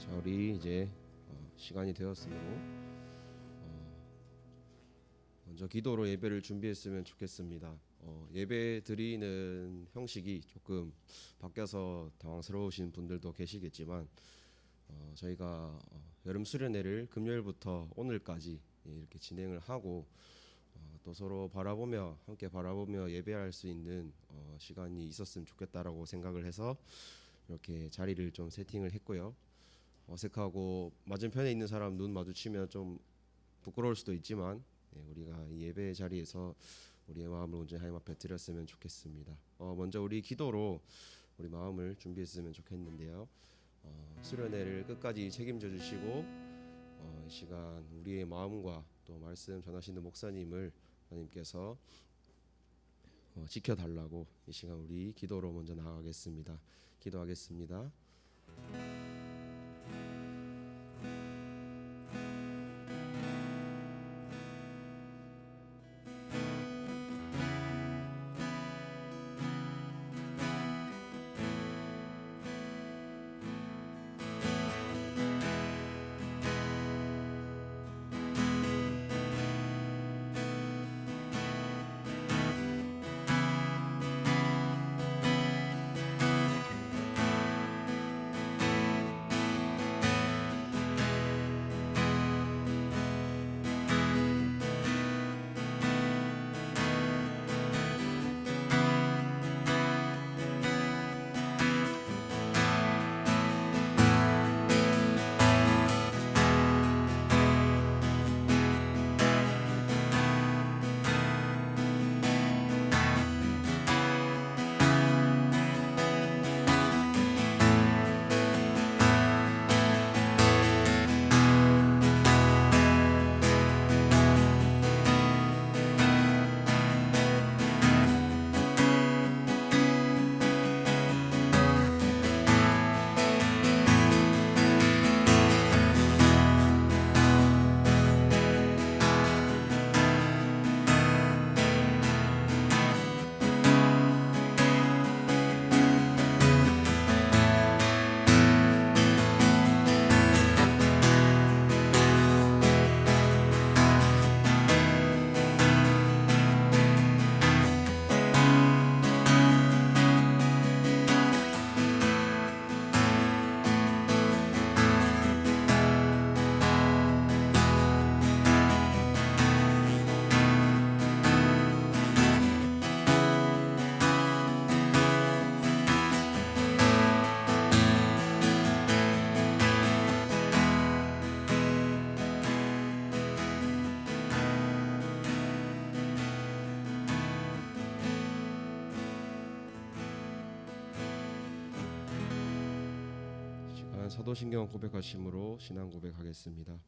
자, 우리 이제 시간이 되었으므로 먼저 기도로 예배를 준비했으면 좋겠습니다. 예배 드리는 형식이 조금 바뀌어서 당황스러우신 분들도 계시겠지만 저희가 여름 수련회를 금요일부터 오늘까지 이렇게 진행을 하고 또 서로 바라보며 함께 바라보며 예배할 수 있는 시간이 있었으면 좋겠다라고 생각을 해서 이렇게 자리를 좀 세팅을 했고요. 어색하고 맞은편에 있는 사람 눈 마주치면 좀 부끄러울 수도 있지만 우리가 이 예배 자리에서 우리의 마음을 온전히 하나님 앞에 드렸으면 좋겠습니다. 먼저 우리 기도로 우리 마음을 준비했으면 좋겠는데요. 수련회를 끝까지 책임져 주시고 이 시간 우리의 마음과 또 말씀 전하시는 목사님을 하나님께서 지켜달라고 이 시간 우리 기도로 먼저 나아가겠습니다. 기도하겠습니다. 사도신경 고백하심으로 신앙 고백하겠습니다.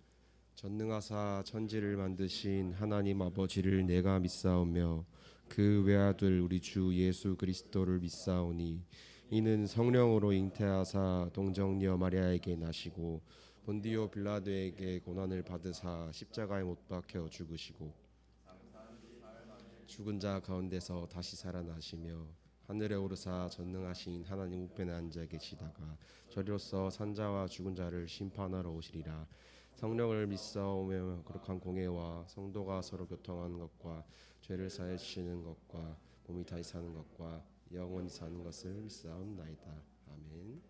전능하사 천지를 만드신 하나님 아버지를 내가 믿사오며 그 외아들 우리 주 예수 그리스도를 믿사오니 이는 성령으로 잉태하사 동정녀 마리아에게 나시고 본디오 빌라도에게 고난을 받으사 십자가에 못 박혀 죽으시고 죽은 자 가운데서 다시 살아나시며 하늘에 오르사 전능하신 하나님 우편에 앉아 계시다가 저리로서 산자와 죽은 자를 심판하러 오시리라. 성령을 믿사오며 거룩한 공예와 성도가 서로 교통하는 것과 죄를 사해 주시는 것과 몸이 다시 사는 것과 영원히 사는 것을 믿사옵나이다. 아멘.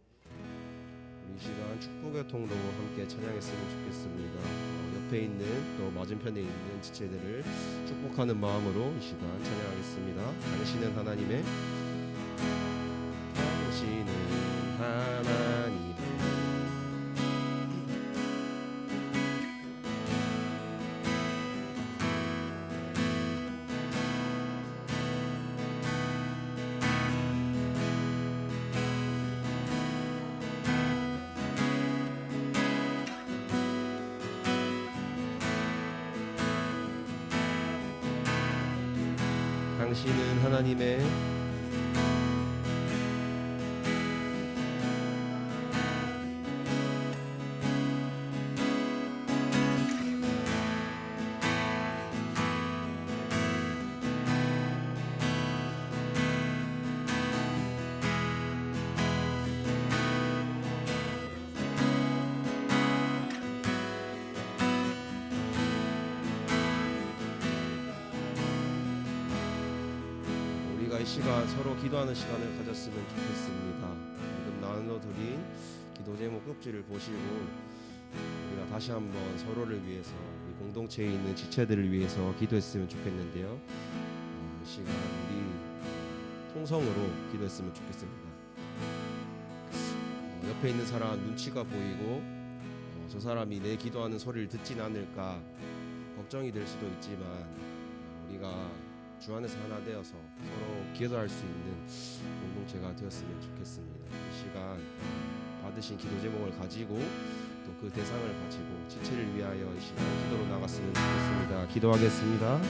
우리 이 시간 축복의 통로 함께 찬양했으면 좋겠습니다. 옆에 있는 또 맞은편에 있는 지체들을 축복하는 마음으로 이 시간 찬양하겠습니다. 당신은 하나님의 당신은 하나님의 우리가 이 시간 서로 기도하는 시간을 가졌으면 좋겠습니다. 방금 나눠드린 기도 제목 꼭지를 보시고 우리가 다시 한번 서로를 위해서 이 공동체에 있는 지체들을 위해서 기도했으면 좋겠는데요. 이 시간 우리 통성으로 기도했으면 좋겠습니다. 옆에 있는 사람 눈치가 보이고 저 사람이 내 기도하는 소리를 듣진 않을까 걱정이 될 수도 있지만 우리가 주 안에서 하나 되어서 서로 기도할 수 있는 공동체가 되었으면 좋겠습니다. 이 시간 받으신 기도 제목을 가지고 또 그 대상을 가지고 지체를 위하여 이 시간 기도로 나갔으면 좋겠습니다. 기도하겠습니다.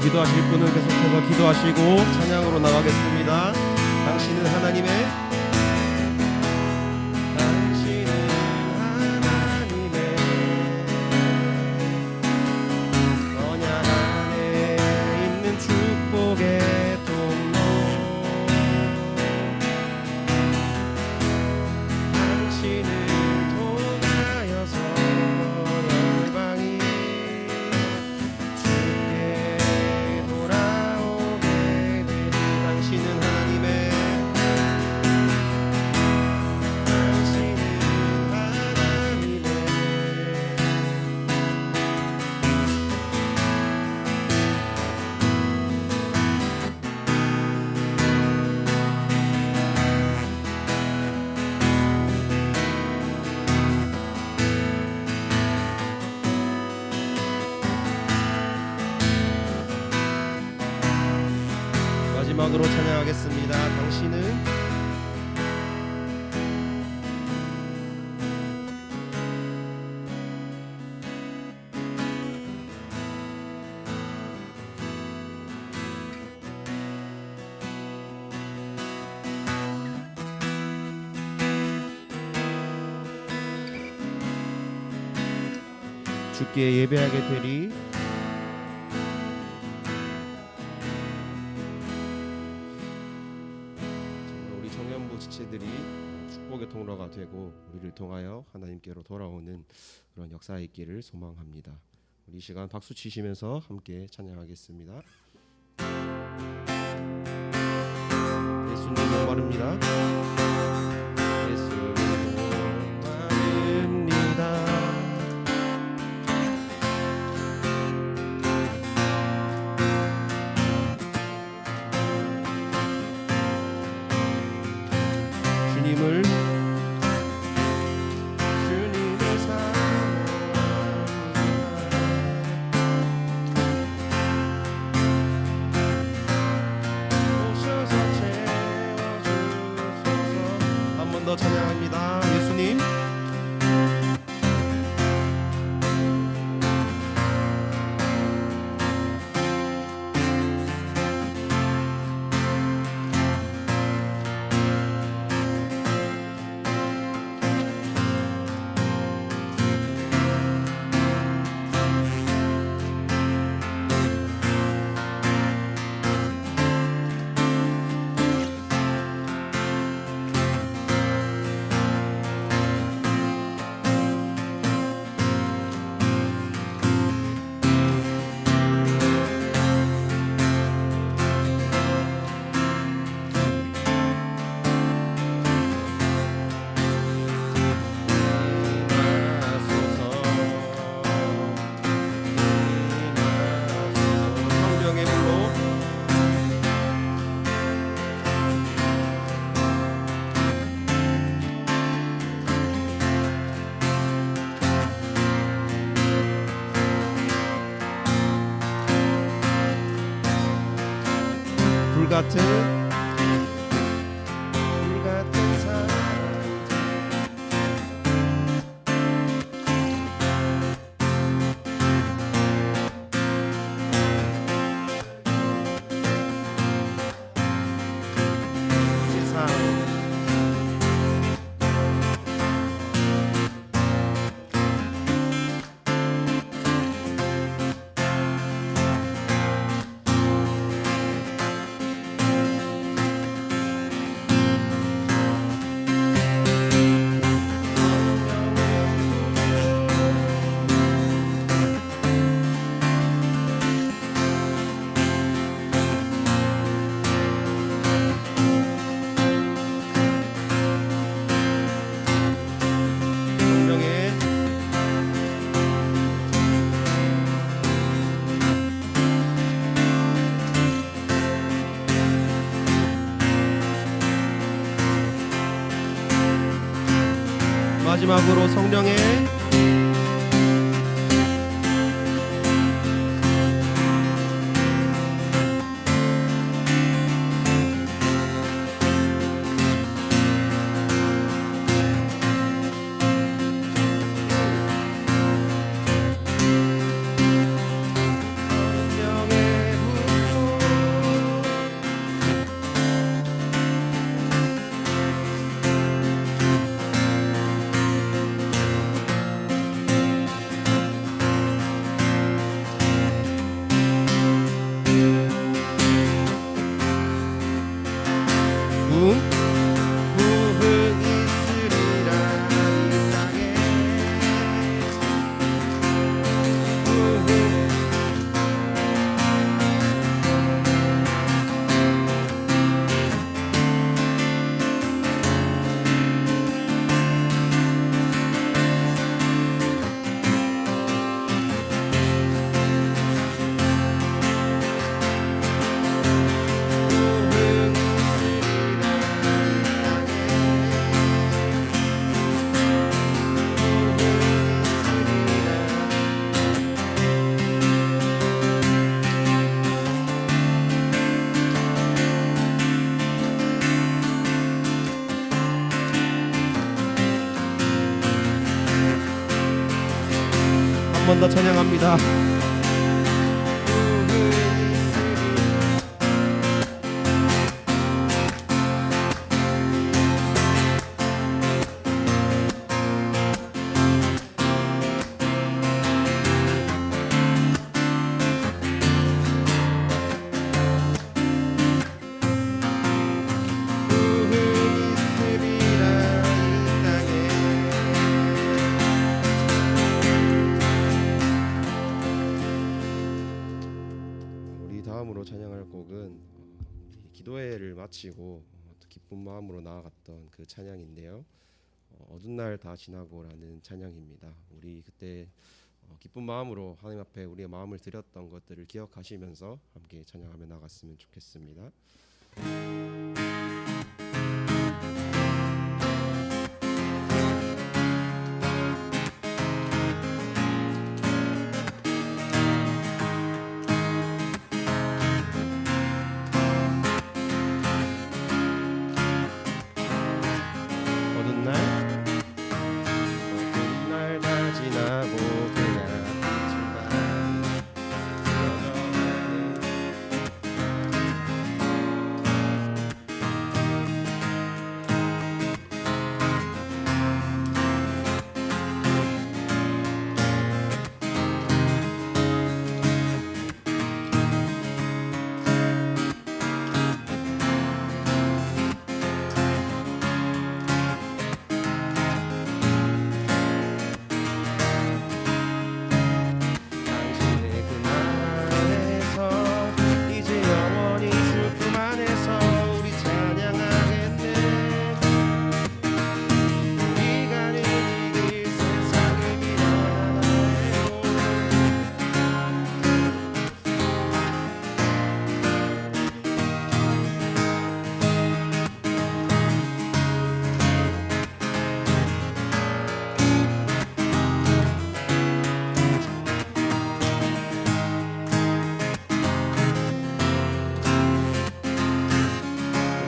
기도하실 분은 계속해서 기도하시고 찬양으로 나가겠습니다. 당신은 하나님의 언약 안에 있는 축복의 통로 당신을 통하여서 열방이 마지막으로 찬양하겠습니다. 당신은 주께 예배하게 되리. 통로가 되고 우리를 통하여 하나님께로 돌아오는 그런 역사 있기를 소망합니다. 우리 이 시간 박수 치시면서 함께 찬양하겠습니다. 예수님 목마릅니다. 예수님 목마릅니다. 주님을 더 찬양합니다. 예수님 불같은 사랑 세상 마지막으로 성령의 한 번 더 찬양합니다. 찬양할 곡은 우리 기도회를 마치고 또 기쁜 마음으로 나아갔던 그 찬양인데요. 어두운 날 다 지나고라는 찬양입니다. 우리 그때 기쁜 마음으로 하나님 앞에 우리의 마음을 드렸던 것들을 기억하시면서 함께 찬양하며 나갔으면 좋겠습니다. 어두운 날 다 지나고 그냥 당신의 그 말에서 이제 영원히 주품 안에서 우리 찬양하겠네. 우리 가는 이 길 세상을 미련하고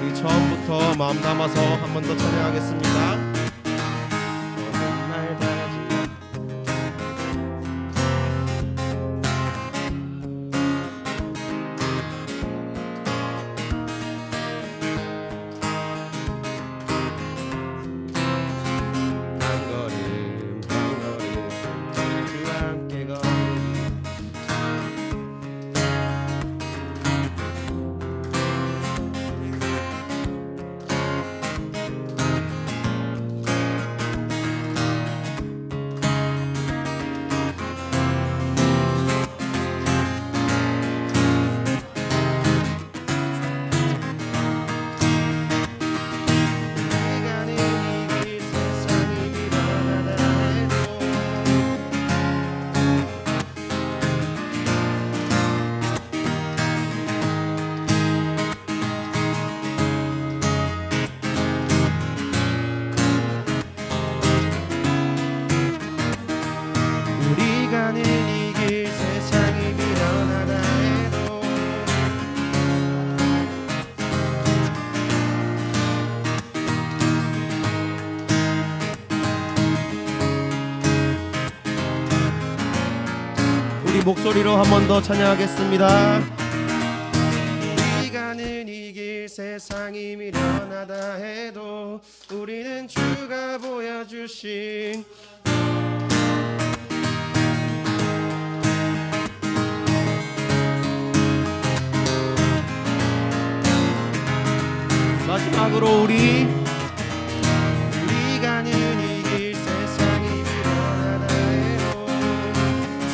우리 처음부터 마음 담아서 한 번 더 찬양하겠습니다. 어두운 날 다 지나 한 걸음 한 걸음 주와 함께 걷는 우리 가는 이 길 세상이 미련하다 해도 우리 목소리로 한 번 더 찬양하겠습니다. 우리 가는 이 길 세상이 미련하다 해도 우리는 주가 보여주신 마지막으로 우리 가는 이 길 세상이 미련하다 해도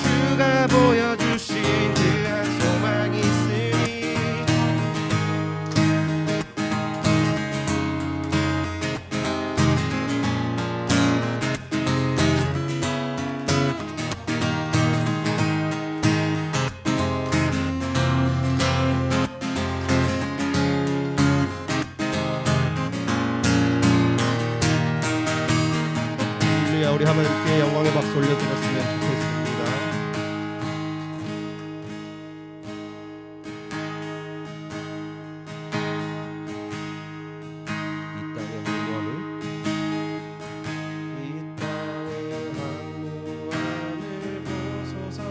주가 보여주신 그한 소망이 있으니 할렐루야. 우리 하나님께 영광의 박수 올려드렸으면 좋겠습니다. 이 땅의 황무함을 보소서.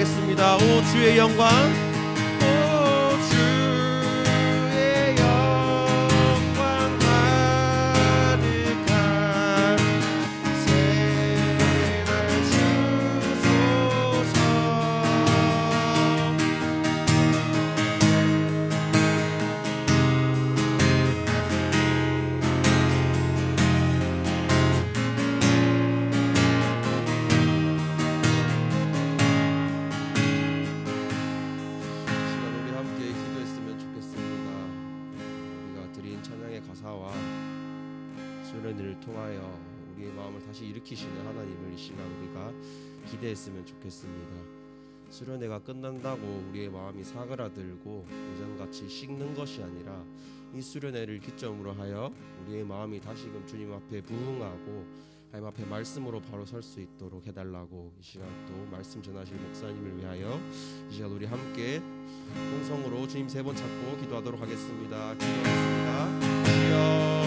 하겠습니다. 오 주의 영광, 오 주의 영광 가득한 새날 주소서. 가사와 수련회를 통하여 우리의 마음을 다시 일으키시는 하나님을 이 시간 우리가 기대했으면 좋겠습니다. 수련회가 끝난다고 우리의 마음이 사그라들고 예전같이 식는 것이 아니라 이 수련회를 기점으로 하여 우리의 마음이 다시금 주님 앞에 부응하고 하나님 앞에 말씀으로 바로 설 수 있도록 해달라고 이 시간 또 말씀 전하실 목사님을 위하여 이 시간 우리 함께 통성으로 주님 세 번 찾고 기도하도록 하겠습니다. 기도하겠습니다. 주여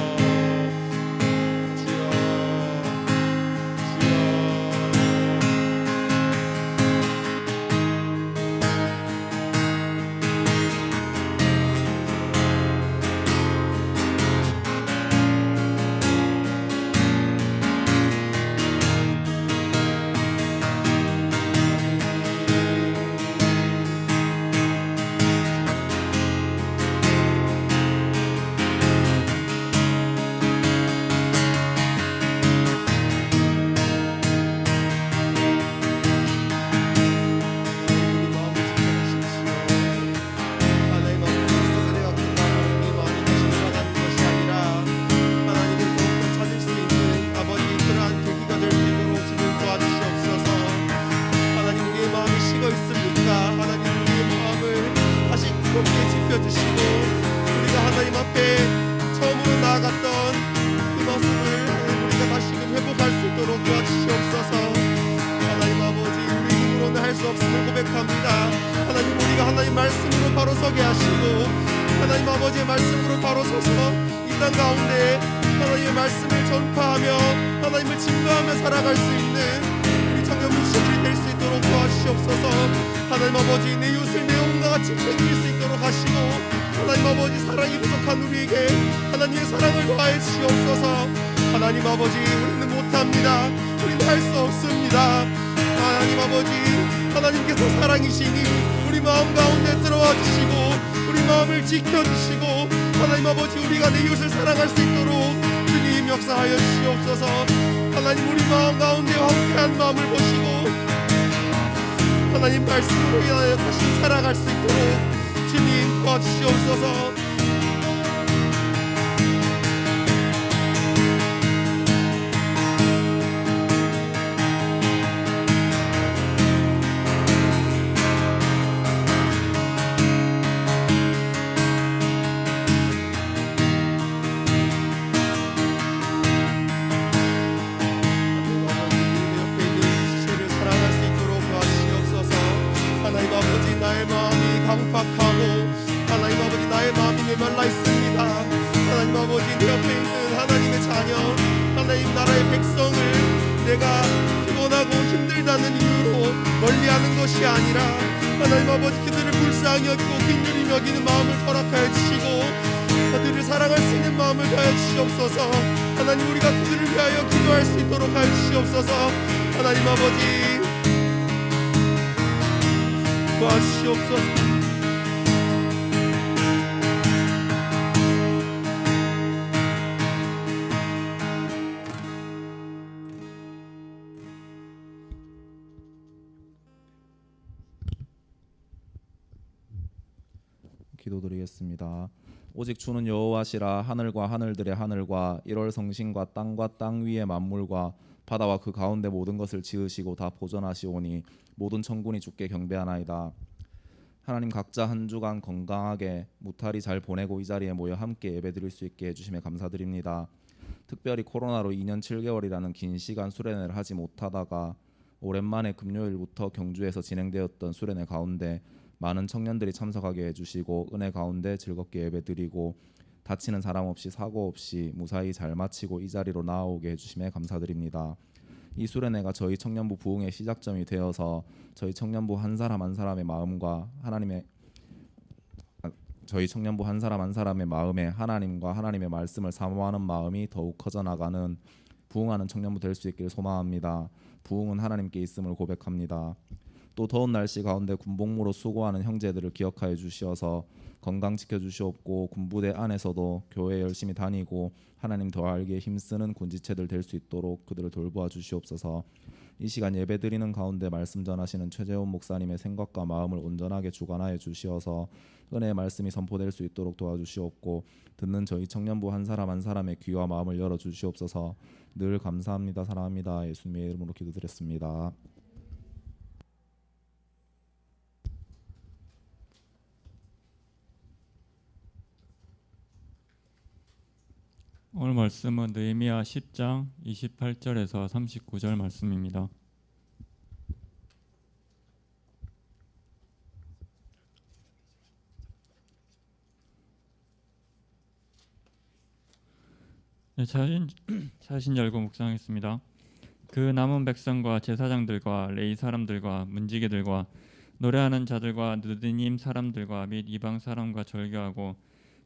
하나님 우리가 하나님 말씀으로 바로 서게 하시고 하나님 아버지의 말씀으로 바로 서서 이 땅 가운데 하나님의 말씀을 전파하며 하나님을 증거하며 살아갈 수 있는 우리 청년 묵시들이 될 수 있도록 도와주시옵소서. 하나님 아버지 내 이웃을 내 몸과 같이 챙길 수 있도록 하시고 하나님 아버지 사랑이 부족한 우리에게 하나님의 사랑을 더하여 주시옵소서. 하나님 아버지 우리는 못합니다. 우리는 할 수 없습니다. 하나님 아버지 하나님께서 사랑이시니 우리 마음 가운데 들어와 주시고 우리 마음을 지켜주시고 하나님 아버지 우리가 내 이웃을 사랑할 수 있도록 주님 역사하여 주시옵소서. 하나님 우리 마음 가운데 황폐한 마음을 보시고 하나님 말씀으로 인하여 다시 살아갈 수 있도록 주님 도와주시옵소서. 강팍하고 하나님 아버지 나의 마음이 메말라 있습니다. 하나님 아버지 내 옆에 있는 하나님의 자녀 하나님 나라의 백성을 내가 피곤하고 힘들다는 이유로 멀리하는 것이 아니라 하나님 아버지 그들을 불쌍히 여기고 긍휼히 여기는 마음을 허락하여 주시고 그들을 사랑할 수 있는 마음을 더하여 주시옵소서. 하나님 우리가 그들을 위하여 기도할 수 있도록 하여 주시옵소서. 하나님 아버지 도와주시옵소서. 기도드리겠습니다. 오직 주는 여호와시라. 하늘과 하늘들의 하늘과 일월 성신과 땅과 땅 위의 만물과 바다와 그 가운데 모든 것을 지으시고 다 보존하시오니 모든 천군이 주께 경배하나이다. 하나님 각자 한 주간 건강하게 무탈히 잘 보내고 이 자리에 모여 함께 예배드릴 수 있게 해주심에 감사드립니다. 특별히 코로나로 2년 7개월이라는 긴 시간 수련회를 하지 못하다가 오랜만에 금요일부터 경주에서 진행되었던 수련회 가운데 많은 청년들이 참석하게 해주시고 은혜 가운데 즐겁게 예배드리고 다치는 사람 없이 사고 없이 무사히 잘 마치고 이 자리로 나아오게 해주심에 감사드립니다. 이 수련회가 저희 청년부 부흥의 시작점이 되어서 저희 청년부 한 사람 한 사람의 마음과 저희 청년부 한 사람 한 사람의 마음에 하나님과 하나님의 말씀을 사모하는 마음이 더욱 커져 나가는 부흥하는 청년부 될 수 있기를 소망합니다. 부흥은 하나님께 있음을 고백합니다. 또 더운 날씨 가운데 군복무로 수고하는 형제들을 기억하여 주시어서 건강 지켜주시옵고 군부대 안에서도 교회 열심히 다니고 하나님 더 알기에 힘쓰는 군지체들 될 수 있도록 그들을 돌보아 주시옵소서. 이 시간 예배드리는 가운데 말씀 전하시는 최재훈 목사님의 생각과 마음을 온전하게 주관하여 주시어서 은혜의 말씀이 선포될 수 있도록 도와주시옵고 듣는 저희 청년부 한 사람 한 사람의 귀와 마음을 열어 주시옵소서. 늘 감사합니다. 사랑합니다. 예수님의 이름으로 기도드렸습니다. 오늘 말씀은 느헤미야 10장 28절에서 39절 말씀입니다. 네, 자신 열고 묵상하겠습니다. 그 남은 백성과 제사장들과 레위 사람들과 문지기들과 노래하는 자들과 느디님 사람들과 및 이방 사람과 절교하고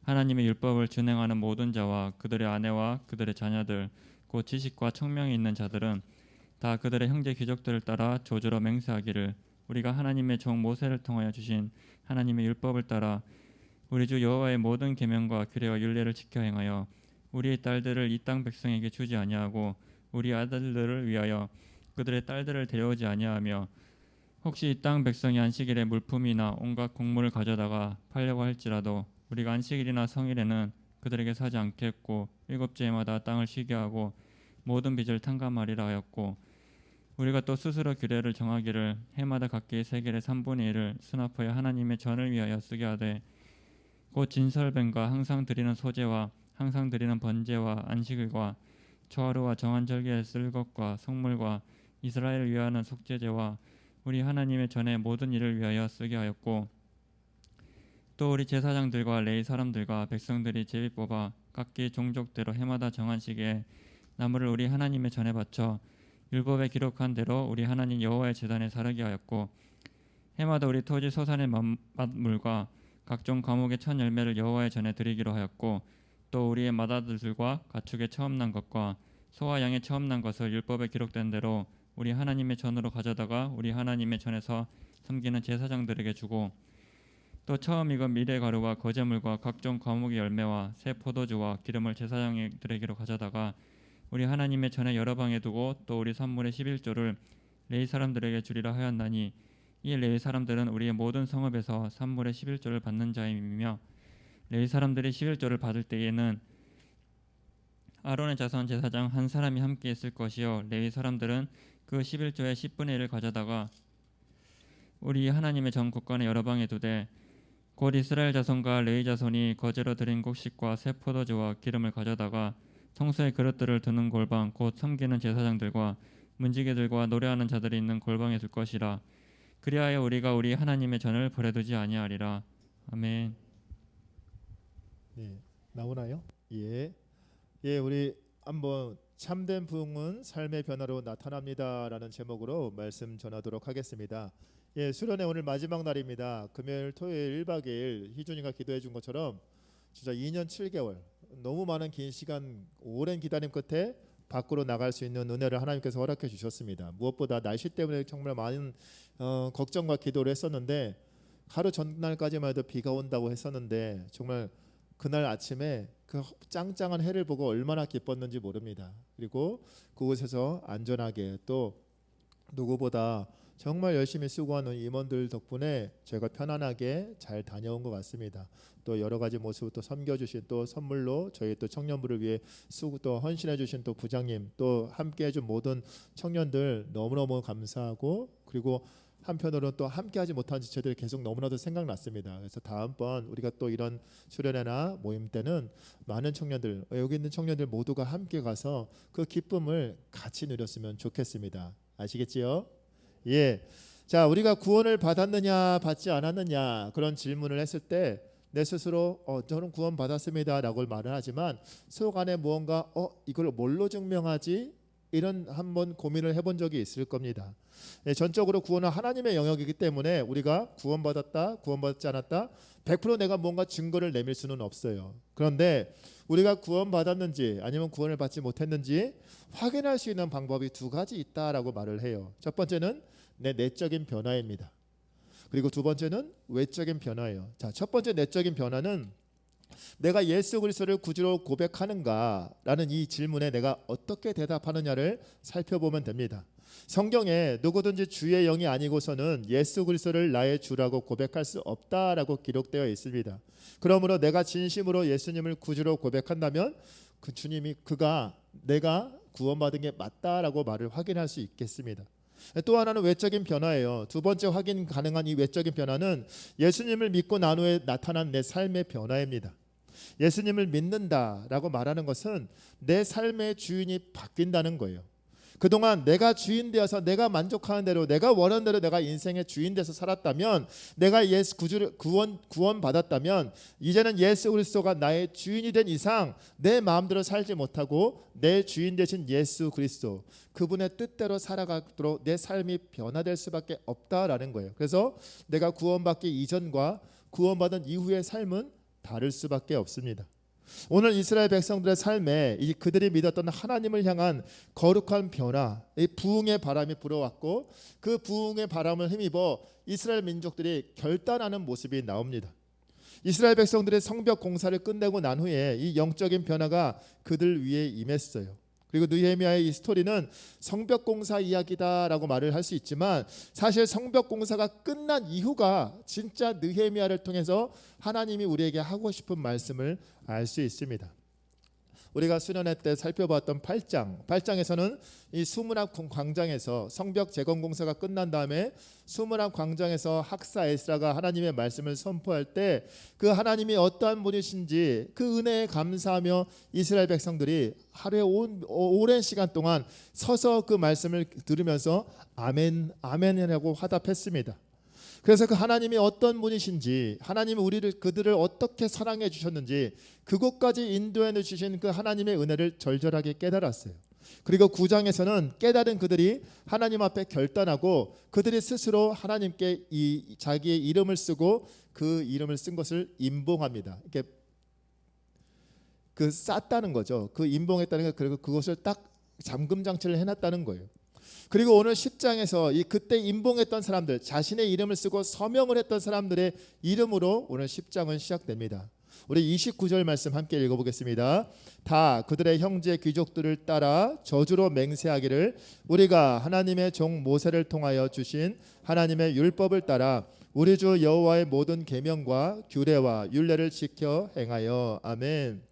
하나님의 율법을 준행하는 모든 자와 그들의 아내와 그들의 자녀들 곧 지식과 청명이 있는 자들은 다 그들의 형제 귀족들을 따라 조주로 맹세하기를 우리가 하나님의 종 모세를 통하여 주신 하나님의 율법을 따라 우리 주 여호와의 모든 계명과 규례와 율례를 지켜 행하여 우리의 딸들을 이 땅 백성에게 주지 아니하고 우리 아들들을 위하여 그들의 딸들을 데려오지 아니하며 혹시 이 땅 백성이 안식일에 물품이나 온갖 곡물을 가져다가 팔려고 할지라도 우리가 안식일이나 성일에는 그들에게 사지 않겠고 일곱째마다 땅을 쉬게 하고 모든 빚을 탕감하리라 하였고 우리가 또 스스로 규례를 정하기를 해마다 각기 세겔의 3분의 1을 수납하여 하나님의 전을 위하여 쓰게 하되 곧 진설뱀과 항상 드리는 소제와 항상 드리는 번제와 안식일과 초하루와 정한 절기에 쓸 것과 성물과 이스라엘을 위하는 속죄제와 우리 하나님의 전의 모든 일을 위하여 쓰게 하였고 또 우리 제사장들과 레위 사람들과 백성들이 제비 뽑아 각기 종족대로 해마다 정한 시기에 나무를 우리 하나님의 전에 바쳐 율법에 기록한 대로 우리 하나님 여호와의 제단에 사르게 하였고 해마다 우리 토지 소산의 맛물과 각종 과목의 첫 열매를 여호와의 전에 드리기로 하였고 또 우리의 맏아들들과 가축의 처음 난 것과 소와 양의 처음 난 것을 율법에 기록된 대로 우리 하나님의 전으로 가져다가 우리 하나님의 전에서 섬기는 제사장들에게 주고 또 처음 익은 미래 가루와 거제물과 각종 과목의 열매와 새 포도주와 기름을 제사장들에게로 가져다가 우리 하나님의 전에 여러 방에 두고 또 우리 산물의 11조를 레위 사람들에게 주리라 하였나니 이 레위 사람들은 우리의 모든 성읍에서 산물의 11조를 받는 자임이며 레위 사람들이 11조를 받을 때에는 아론의 자손 제사장 한 사람이 함께 있을 것이요 레위 사람들은 그 11조의 10분의 1을 가져다가 우리 하나님의 전 국관의 여러 방에 두되 곧 이스라엘 자손과 레위 자손이 거제로 드린 곡식과 새 포도주와 기름을 가져다가 성소의 그릇들을 두는 골방 곧 섬기는 제사장들과 문지기들과 노래하는 자들이 있는 골방에 둘 것이라. 그리하여 우리가 우리 하나님의 전을 버려두지 아니하리라. 아멘. 네, 나오나요? 예, 우리 한번 참된 부흥은 삶의 변화로 나타납니다라는 제목으로 말씀 전하도록 하겠습니다. 수련회 오늘 마지막 날입니다. 금요일, 토요일 1박 2일 희준이가 기도해 준 것처럼 진짜 2년 7개월 너무 많은 긴 시간 오랜 기다림 끝에 밖으로 나갈 수 있는 은혜를 하나님께서 허락해 주셨습니다. 무엇보다 날씨 때문에 정말 많은 걱정과 기도를 했었는데 하루 전날까지만 해도 비가 온다고 했었는데 정말 그날 아침에 그 짱짱한 해를 보고 얼마나 기뻤는지 모릅니다. 그리고 그곳에서 안전하게 또 누구보다 정말 열심히 수고하는 임원들 덕분에 저희가 편안하게 잘 다녀온 것 같습니다. 또 여러 가지 모습을 또 섬겨주신 또 선물로 저희 또 청년부를 위해 또 헌신해주신 또 부장님 또 함께해준 모든 청년들 너무너무 감사하고 그리고 한편으로는 또 함께하지 못한 지체들이 계속 너무나도 생각났습니다. 그래서 다음번 우리가 또 이런 수련회나 모임 때는 많은 청년들 여기 있는 청년들 모두가 함께 가서 그 기쁨을 같이 누렸으면 좋겠습니다. 아시겠지요? 자, 우리가 구원을 받았느냐 받지 않았느냐 그런 질문을 했을 때 내 스스로 저는 구원 받았습니다라고 말을 하지만 속 안에 무언가 이걸 뭘로 증명하지? 이런 한번 고민을 해본 적이 있을 겁니다. 전적으로 구원은 하나님의 영역이기 때문에 우리가 구원받았다, 구원받지 않았다 100% 내가 뭔가 증거를 내밀 수는 없어요. 그런데 우리가 구원받았는지 아니면 구원을 받지 못했는지 확인할 수 있는 방법이 두 가지 있다라고 말을 해요. 첫 번째는 내 내적인 변화입니다. 그리고 두 번째는 외적인 변화예요. 자, 첫 번째 내적인 변화는 내가 예수 그리스도를 구주로 고백하는가라는 이 질문에 내가 어떻게 대답하느냐를 살펴보면 됩니다. 성경에 누구든지 주의 영이 아니고서는 예수 그리스도를 나의 주라고 고백할 수 없다라고 기록되어 있습니다. 그러므로 내가 진심으로 예수님을 구주로 고백한다면 그 주님이 내가 구원받은 게 맞다라고 말을 확인할 수 있겠습니다. 또 하나는 외적인 변화예요. 두 번째 확인 가능한 이 외적인 변화는 예수님을 믿고 난 후에 나타난 내 삶의 변화입니다. 예수님을 믿는다라고 말하는 것은 내 삶의 주인이 바뀐다는 거예요. 그동안 내가 주인 되어서 내가 만족하는 대로 내가 원하는 대로 내가 인생의 주인 돼서 살았다면, 내가 예수 구원 받았다면 이제는 예수 그리스도가 나의 주인이 된 이상 내 마음대로 살지 못하고 내 주인 되신 예수 그리스도 그분의 뜻대로 살아가도록 내 삶이 변화될 수밖에 없다라는 거예요. 그래서 내가 구원받기 이전과 구원받은 이후의 삶은 다를 수밖에 없습니다. 오늘 이스라엘 백성들의 삶에 그들이 믿었던 하나님을 향한 거룩한 변화, 이 부흥의 바람이 불어왔고 그 부흥의 바람을 힘입어 이스라엘 민족들이 결단하는 모습이 나옵니다. 이스라엘 백성들의 성벽 공사를 끝내고 난 후에 이 영적인 변화가 그들 위에 임했어요. 그리고 느헤미야의 이 스토리는 성벽 공사 이야기다라고 말을 할 수 있지만 사실 성벽 공사가 끝난 이후가 진짜 느헤미야를 통해서 하나님이 우리에게 하고 싶은 말씀을 알 수 있습니다. 우리가 수련회 때 살펴봤던 8장에서는 이 수문학 광장에서 성벽 재건 공사가 끝난 다음에 수문학 광장에서 학사 에스라가 하나님의 말씀을 선포할 때 그 하나님이 어떠한 분이신지 그 은혜에 감사하며 이스라엘 백성들이 하루에 오랜 시간 동안 서서 그 말씀을 들으면서 아멘 아멘이라고 화답했습니다. 그래서 그 하나님이 어떤 분이신지, 하나님이 그들을 어떻게 사랑해 주셨는지 그곳까지 인도해 주신 그 하나님의 은혜를 절절하게 깨달았어요. 그리고 9장에서는 깨달은 그들이 하나님 앞에 결단하고 그들이 스스로 하나님께 자기의 이름을 쓰고 그 이름을 쓴 것을 임봉합니다. 이렇게 쌌다는 거죠. 그 임봉했다는 거, 그리고 그것을 딱 잠금 장치를 해놨다는 거예요. 그리고 오늘 10장에서 그때 임봉했던 사람들, 자신의 이름을 쓰고 서명을 했던 사람들의 이름으로 오늘 10장은 시작됩니다. 우리 29절 말씀 함께 읽어보겠습니다. 다 그들의 형제 귀족들을 따라 저주로 맹세하기를 우리가 하나님의 종 모세를 통하여 주신 하나님의 율법을 따라 우리 주 여호와의 모든 계명과 규례와 율례를 지켜 행하여. 아멘.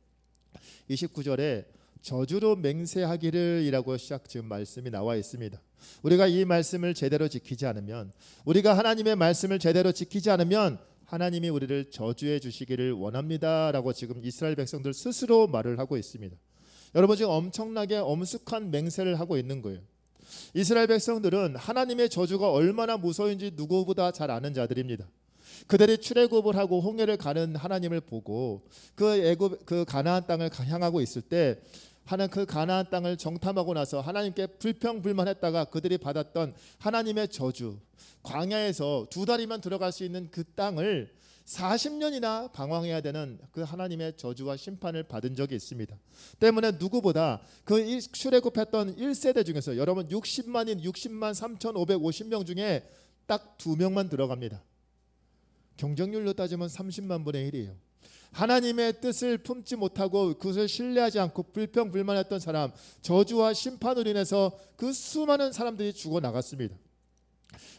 29절에 저주로 맹세하기를 이라고 지금 말씀이 나와 있습니다. 우리가 이 말씀을 제대로 지키지 않으면, 우리가 하나님의 말씀을 제대로 지키지 않으면 하나님이 우리를 저주해 주시기를 원합니다 라고 지금 이스라엘 백성들 스스로 말을 하고 있습니다. 여러분, 지금 엄청나게 엄숙한 맹세를 하고 있는 거예요. 이스라엘 백성들은 하나님의 저주가 얼마나 무서운지 누구보다 잘 아는 자들입니다. 그들이 출애굽을 하고 홍해를 가는 하나님을 보고 그 가나안 땅을 향하고 있을 때 그 가나안 땅을 정탐하고 나서 하나님께 불평불만했다가 그들이 받았던 하나님의 저주, 광야에서 2달이면 들어갈 수 있는 그 땅을 40년이나 방황해야 되는 그 하나님의 저주와 심판을 받은 적이 있습니다. 때문에 누구보다 그 출애굽했던 1세대 중에서 여러분 60만 3,550명 중에 딱 2명만 들어갑니다. 경쟁률로 따지면 30만 분의 1이에요. 하나님의 뜻을 품지 못하고 그것을 신뢰하지 않고 불평불만했던 사람, 저주와 심판으로 인해서 그 수많은 사람들이 죽어나갔습니다.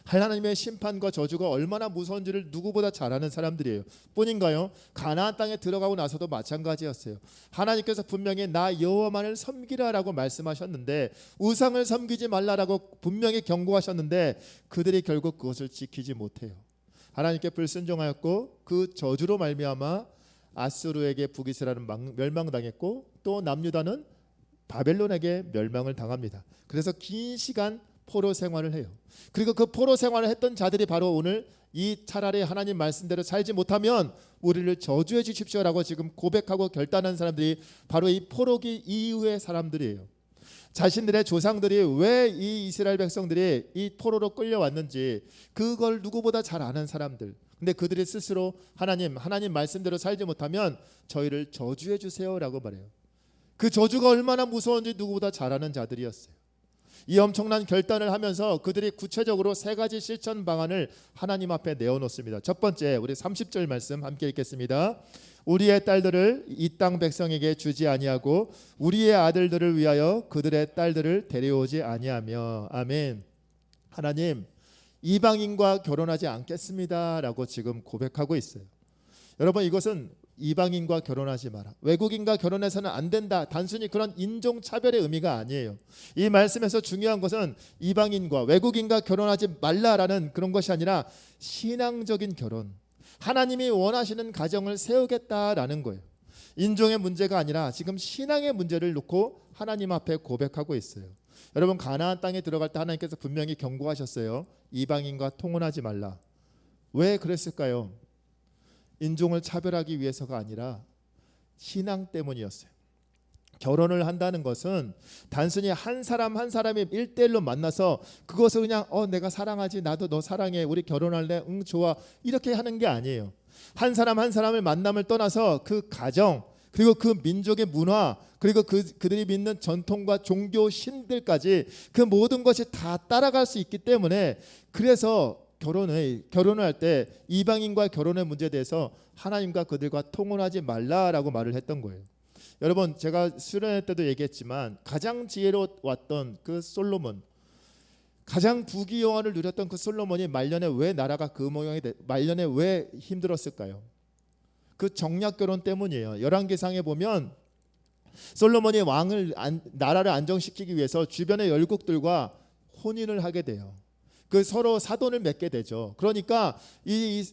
하나님의 심판과 저주가 얼마나 무서운지를 누구보다 잘 아는 사람들이에요. 뿐인가요? 가나안 땅에 들어가고 나서도 마찬가지였어요. 하나님께서 분명히 나 여호와만을 섬기라라고 말씀하셨는데, 우상을 섬기지 말라라고 분명히 경고하셨는데 그들이 결국 그것을 지키지 못해요. 하나님께 불순종하였고 그 저주로 말미암아 아수르에게 북이스라엘은 멸망당했고 또 남유다는 바벨론에게 멸망을 당합니다. 그래서 긴 시간 포로 생활을 해요. 그리고 그 포로 생활을 했던 자들이 바로 오늘 차라리 하나님 말씀대로 살지 못하면 우리를 저주해 주십시오라고 지금 고백하고 결단한 사람들이 바로 이 포로기 이후의 사람들이에요. 자신들의 조상들이 왜 이 이스라엘 백성들이 이 포로로 끌려왔는지 그걸 누구보다 잘 아는 사람들. 근데 그들이 스스로 하나님 말씀대로 살지 못하면 저희를 저주해 주세요라고 말해요. 그 저주가 얼마나 무서운지 누구보다 잘 아는 자들이었어요. 이 엄청난 결단을 하면서 그들이 구체적으로 세 가지 실천 방안을 하나님 앞에 내어놓습니다. 첫 번째, 우리 30절 말씀 함께 읽겠습니다. 우리의 딸들을 이 땅 백성에게 주지 아니하고 우리의 아들들을 위하여 그들의 딸들을 데려오지 아니하며. 아멘. 하나님, 이방인과 결혼하지 않겠습니다라고 지금 고백하고 있어요. 여러분, 이것은 이방인과 결혼하지 마라, 외국인과 결혼해서는 안 된다, 단순히 그런 인종차별의 의미가 아니에요. 이 말씀에서 중요한 것은 이방인과 외국인과 결혼하지 말라라는 그런 것이 아니라 신앙적인 결혼, 하나님이 원하시는 가정을 세우겠다라는 거예요. 인종의 문제가 아니라 지금 신앙의 문제를 놓고 하나님 앞에 고백하고 있어요. 여러분, 가나안 땅에 들어갈 때 하나님께서 분명히 경고하셨어요. 이방인과 통혼하지 말라. 왜 그랬을까요? 인종을 차별하기 위해서가 아니라 신앙 때문이었어요. 결혼을 한다는 것은 단순히 한 사람 한 사람이 1대1로 만나서 그것을 그냥 내가 사랑하지, 나도 너 사랑해, 우리 결혼할래, 응 좋아, 이렇게 하는 게 아니에요. 한 사람 한 사람을 만남을 떠나서 그 가정, 그리고 그 민족의 문화, 그리고 그들이 믿는 전통과 종교 신들까지 그 모든 것이 다 따라갈 수 있기 때문에, 그래서 결혼을 할 때 이방인과 결혼의 문제에 대해서 하나님과 그들과 통혼하지 말라라고 말을 했던 거예요. 여러분, 제가 수련회 때도 얘기했지만 가장 지혜로웠던 그 솔로몬, 가장 부귀영화를 누렸던 그 솔로몬이 말년에 왜 나라가 그 모양이 말년에 왜 힘들었을까요? 그 정략 결혼 때문이에요. 열왕기상에 보면 솔로몬이 나라를 안정시키기 위해서 주변의 열국들과 혼인을 하게 돼요. 그 서로 사돈을 맺게 되죠. 그러니까 이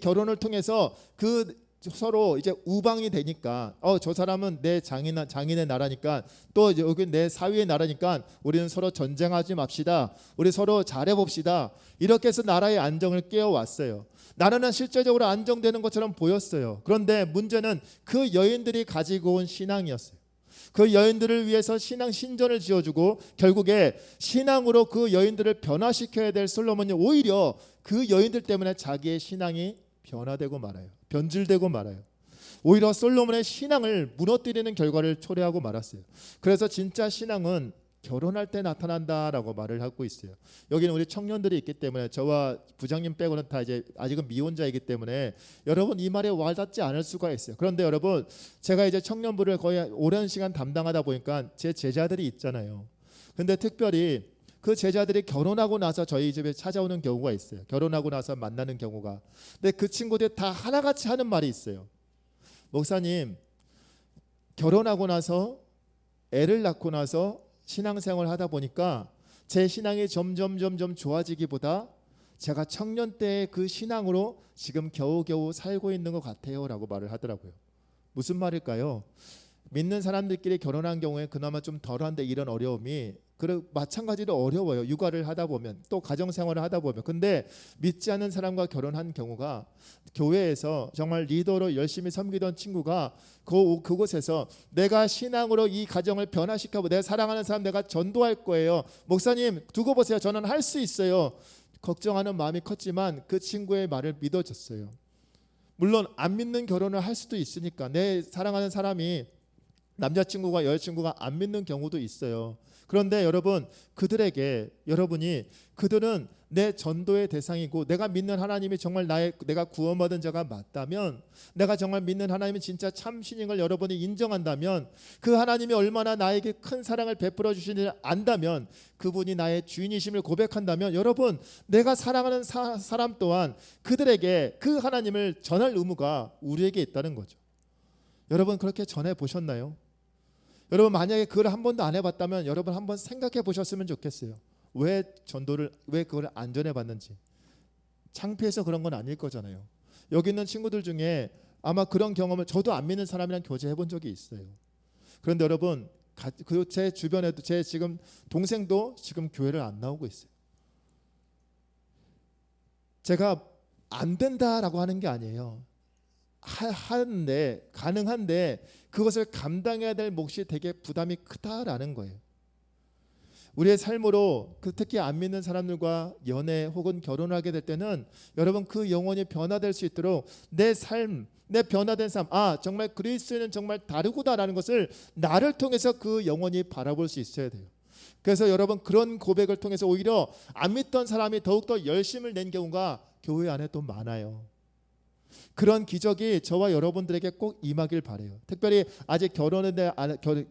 결혼을 통해서 그 서로 이제 우방이 되니까 저 사람은 내 장인의 나라니까, 또 여기 내 사위의 나라니까 우리는 서로 전쟁하지 맙시다, 우리 서로 잘해봅시다, 이렇게 해서 나라의 안정을 깨워왔어요. 나라는 실제적으로 안정되는 것처럼 보였어요. 그런데 문제는 그 여인들이 가지고 온 신앙이었어요. 그 여인들을 위해서 신앙 신전을 지어주고 결국에 신앙으로 그 여인들을 변화시켜야 될 솔로몬이 오히려 그 여인들 때문에 자기의 신앙이 변화되고 말아요. 변질되고 말아요. 오히려 솔로몬의 신앙을 무너뜨리는 결과를 초래하고 말았어요. 그래서 진짜 신앙은 결혼할 때 나타난다라고 말을 하고 있어요. 여기는 우리 청년들이 있기 때문에, 저와 부장님 빼고는 다 이제 아직은 미혼자이기 때문에 여러분 이 말에 와닿지 않을 수가 있어요. 그런데 여러분, 제가 이제 청년부를 거의 오랜 시간 담당하다 보니까 제 제자들이 있잖아요. 근데 특별히 그 제자들이 결혼하고 나서 저희 집에 찾아오는 경우가 있어요. 결혼하고 나서 만나는 경우가. 근데 그 친구들이 다 하나같이 하는 말이 있어요. 목사님, 결혼하고 나서 애를 낳고 나서 신앙생활을 하다 보니까 제 신앙이 점점 좋아지기보다 제가 청년 때의 그 신앙으로 지금 겨우겨우 살고 있는 것 같아요 라고 말을 하더라고요. 무슨 말일까요? 믿는 사람들끼리 결혼한 경우에 그나마 좀 덜한데 이런 어려움이 마찬가지로 어려워요. 육아를 하다 보면, 또 가정생활을 하다 보면. 근데 믿지 않는 사람과 결혼한 경우가, 교회에서 정말 리더로 열심히 섬기던 친구가 그곳에서 내가 신앙으로 이 가정을 변화시켜보, 내가 사랑하는 사람 내가 전도할 거예요, 목사님 두고 보세요, 저는 할 수 있어요, 걱정하는 마음이 컸지만 그 친구의 말을 믿어줬어요. 물론 안 믿는 결혼을 할 수도 있으니까, 내 사랑하는 사람이, 남자친구가 여자친구가 안 믿는 경우도 있어요. 그런데 여러분, 그들은 내 전도의 대상이고, 내가 믿는 하나님이 정말 내가 구원받은 자가 맞다면, 내가 정말 믿는 하나님이 진짜 참신인 걸 여러분이 인정한다면, 그 하나님이 얼마나 나에게 큰 사랑을 베풀어 주시는지 안다면, 그분이 나의 주인이심을 고백한다면, 여러분, 내가 사랑하는 사람 또한 그들에게 그 하나님을 전할 의무가 우리에게 있다는 거죠. 여러분, 그렇게 전해 보셨나요? 여러분, 만약에 그걸 한 번도 안 해봤다면 여러분 한번 생각해 보셨으면 좋겠어요. 왜 그걸 안 전해봤는지. 창피해서 그런 건 아닐 거잖아요. 여기 있는 친구들 중에 아마 그런 경험을, 저도 안 믿는 사람이랑 교제해 본 적이 있어요. 그런데 여러분, 제 주변에도 제 지금 동생도 지금 교회를 안 나오고 있어요. 제가 안 된다라고 하는 게 아니에요. 가능한데 그것을 감당해야 될 몫이 되게 부담이 크다라는 거예요. 우리의 삶으로 특히 안 믿는 사람들과 연애 혹은 결혼하게 될 때는 여러분 그 영혼이 변화될 수 있도록 내 삶, 내 변화된 삶, 정말 그리스도는 정말 다르구나라는 것을 나를 통해서 그 영혼이 바라볼 수 있어야 돼요. 그래서 여러분 그런 고백을 통해서 오히려 안 믿던 사람이 더욱더 열심을 낸 경우가 교회 안에 또 많아요. 그런 기적이 저와 여러분들에게 꼭 임하길 바라요. 특별히 아직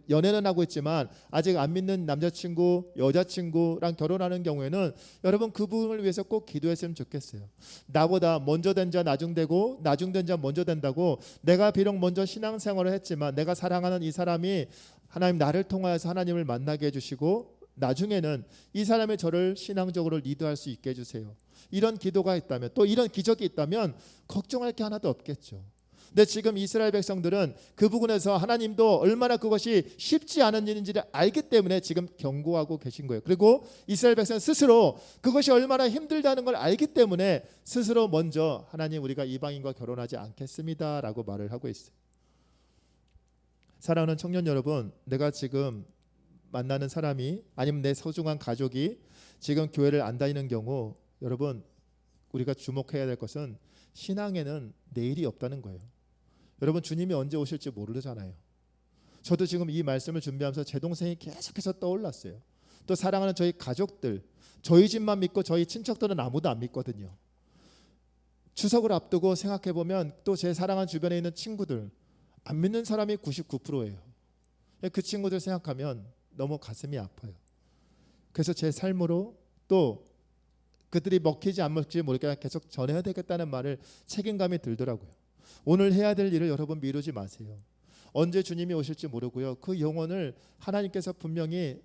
연애는 하고 있지만 아직 안 믿는 남자친구, 여자친구랑 결혼하는 경우에는 여러분 그분을 위해서 꼭 기도했으면 좋겠어요. 나보다 먼저 된 자 나중되고 나중된 자 먼저 된다고 내가 비록 먼저 신앙생활을 했지만 내가 사랑하는 이 사람이 하나님 나를 통하여서 하나님을 만나게 해주시고 나중에는 이 사람이 저를 신앙적으로 리드할 수 있게 해주세요. 이런 기도가 있다면 또 이런 기적이 있다면 걱정할 게 하나도 없겠죠. 근데 지금 이스라엘 백성들은 그 부분에서 하나님도 얼마나 그것이 쉽지 않은 일인지를 알기 때문에 지금 경고하고 계신 거예요. 그리고 이스라엘 백성 스스로 그것이 얼마나 힘들다는 걸 알기 때문에 스스로 먼저 하나님 우리가 이방인과 결혼하지 않겠습니다라고 말을 하고 있어요. 사랑하는 청년 여러분, 내가 지금 만나는 사람이 아니면 내 소중한 가족이 지금 교회를 안 다니는 경우 여러분 우리가 주목해야 될 것은 신앙에는 내일이 없다는 거예요. 여러분 주님이 언제 오실지 모르잖아요. 저도 지금 이 말씀을 준비하면서 제 동생이 계속해서 떠올랐어요. 또 사랑하는 저희 가족들, 저희 집만 믿고 저희 친척들은 아무도 안 믿거든요. 추석을 앞두고 생각해보면 또 제 사랑하는 주변에 있는 친구들 안 믿는 사람이 99%예요. 그 친구들 생각하면 너무 가슴이 아파요. 그래서 제 삶으로 또 그들이 먹힐지 안 먹힐지 모르겠지만 계속 전해야 되겠다는 말을 책임감이 들더라고요. 오늘 해야 될 일을 여러분 미루지 마세요. 언제 주님이 오실지 모르고요. 그 영혼을 하나님께서 분명히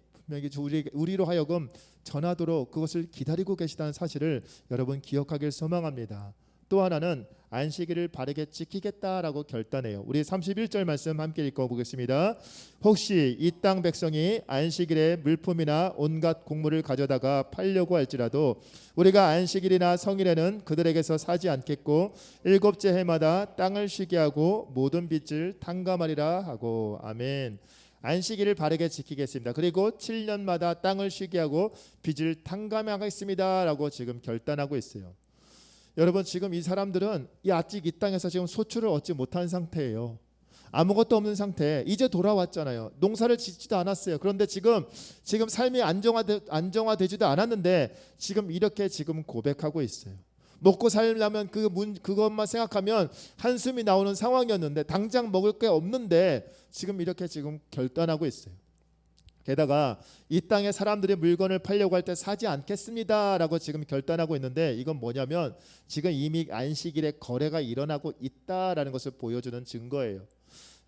우리로 하여금 전하도록 그것을 기다리고 계시다는 사실을 여러분 기억하길 소망합니다. 또 하나는 안식일을 바르게 지키겠다라고 결단해요. 우리 31절 말씀 함께 읽어보겠습니다. 혹시 이 땅 백성이 안식일에 물품이나 온갖 곡물을 가져다가 팔려고 할지라도 우리가 안식일이나 성일에는 그들에게서 사지 않겠고 일곱째 해마다 땅을 쉬게 하고 모든 빚을 탕감하리라 하고. 아멘. 안식일을 바르게 지키겠습니다. 그리고 7년마다 땅을 쉬게 하고 빚을 탕감하겠습니다 라고 지금 결단하고 있어요. 여러분 지금 이 사람들은 아직 이 땅에서 지금 소출을 얻지 못한 상태예요. 아무것도 없는 상태. 이제 돌아왔잖아요. 농사를 짓지도 않았어요. 그런데 지금 삶이 안정화되지도 않았는데 지금 이렇게 지금 고백하고 있어요. 먹고 살려면 그것만 생각하면 한숨이 나오는 상황이었는데 당장 먹을 게 없는데 지금 이렇게 지금 결단하고 있어요. 게다가 이 땅에 사람들이 물건을 팔려고 할 때 사지 않겠습니다라고 지금 결단하고 있는데 이건 뭐냐면 지금 이미 안식일에 거래가 일어나고 있다라는 것을 보여주는 증거예요.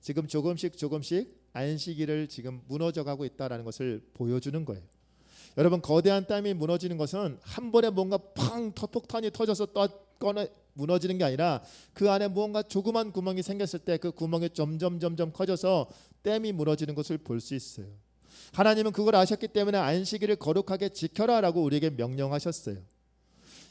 지금 조금씩 안식일을 지금 무너져가고 있다라는 것을 보여주는 거예요. 여러분 거대한 땀이 무너지는 것은 한 번에 뭔가 폭탄이 터져서 무너지는 게 아니라 그 안에 무언가 조그만 구멍이 생겼을 때 그 구멍이 점점 커져서 댐이 무너지는 것을 볼 수 있어요. 하나님은 그걸 아셨기 때문에 안식일을 거룩하게 지켜라라고 우리에게 명령하셨어요.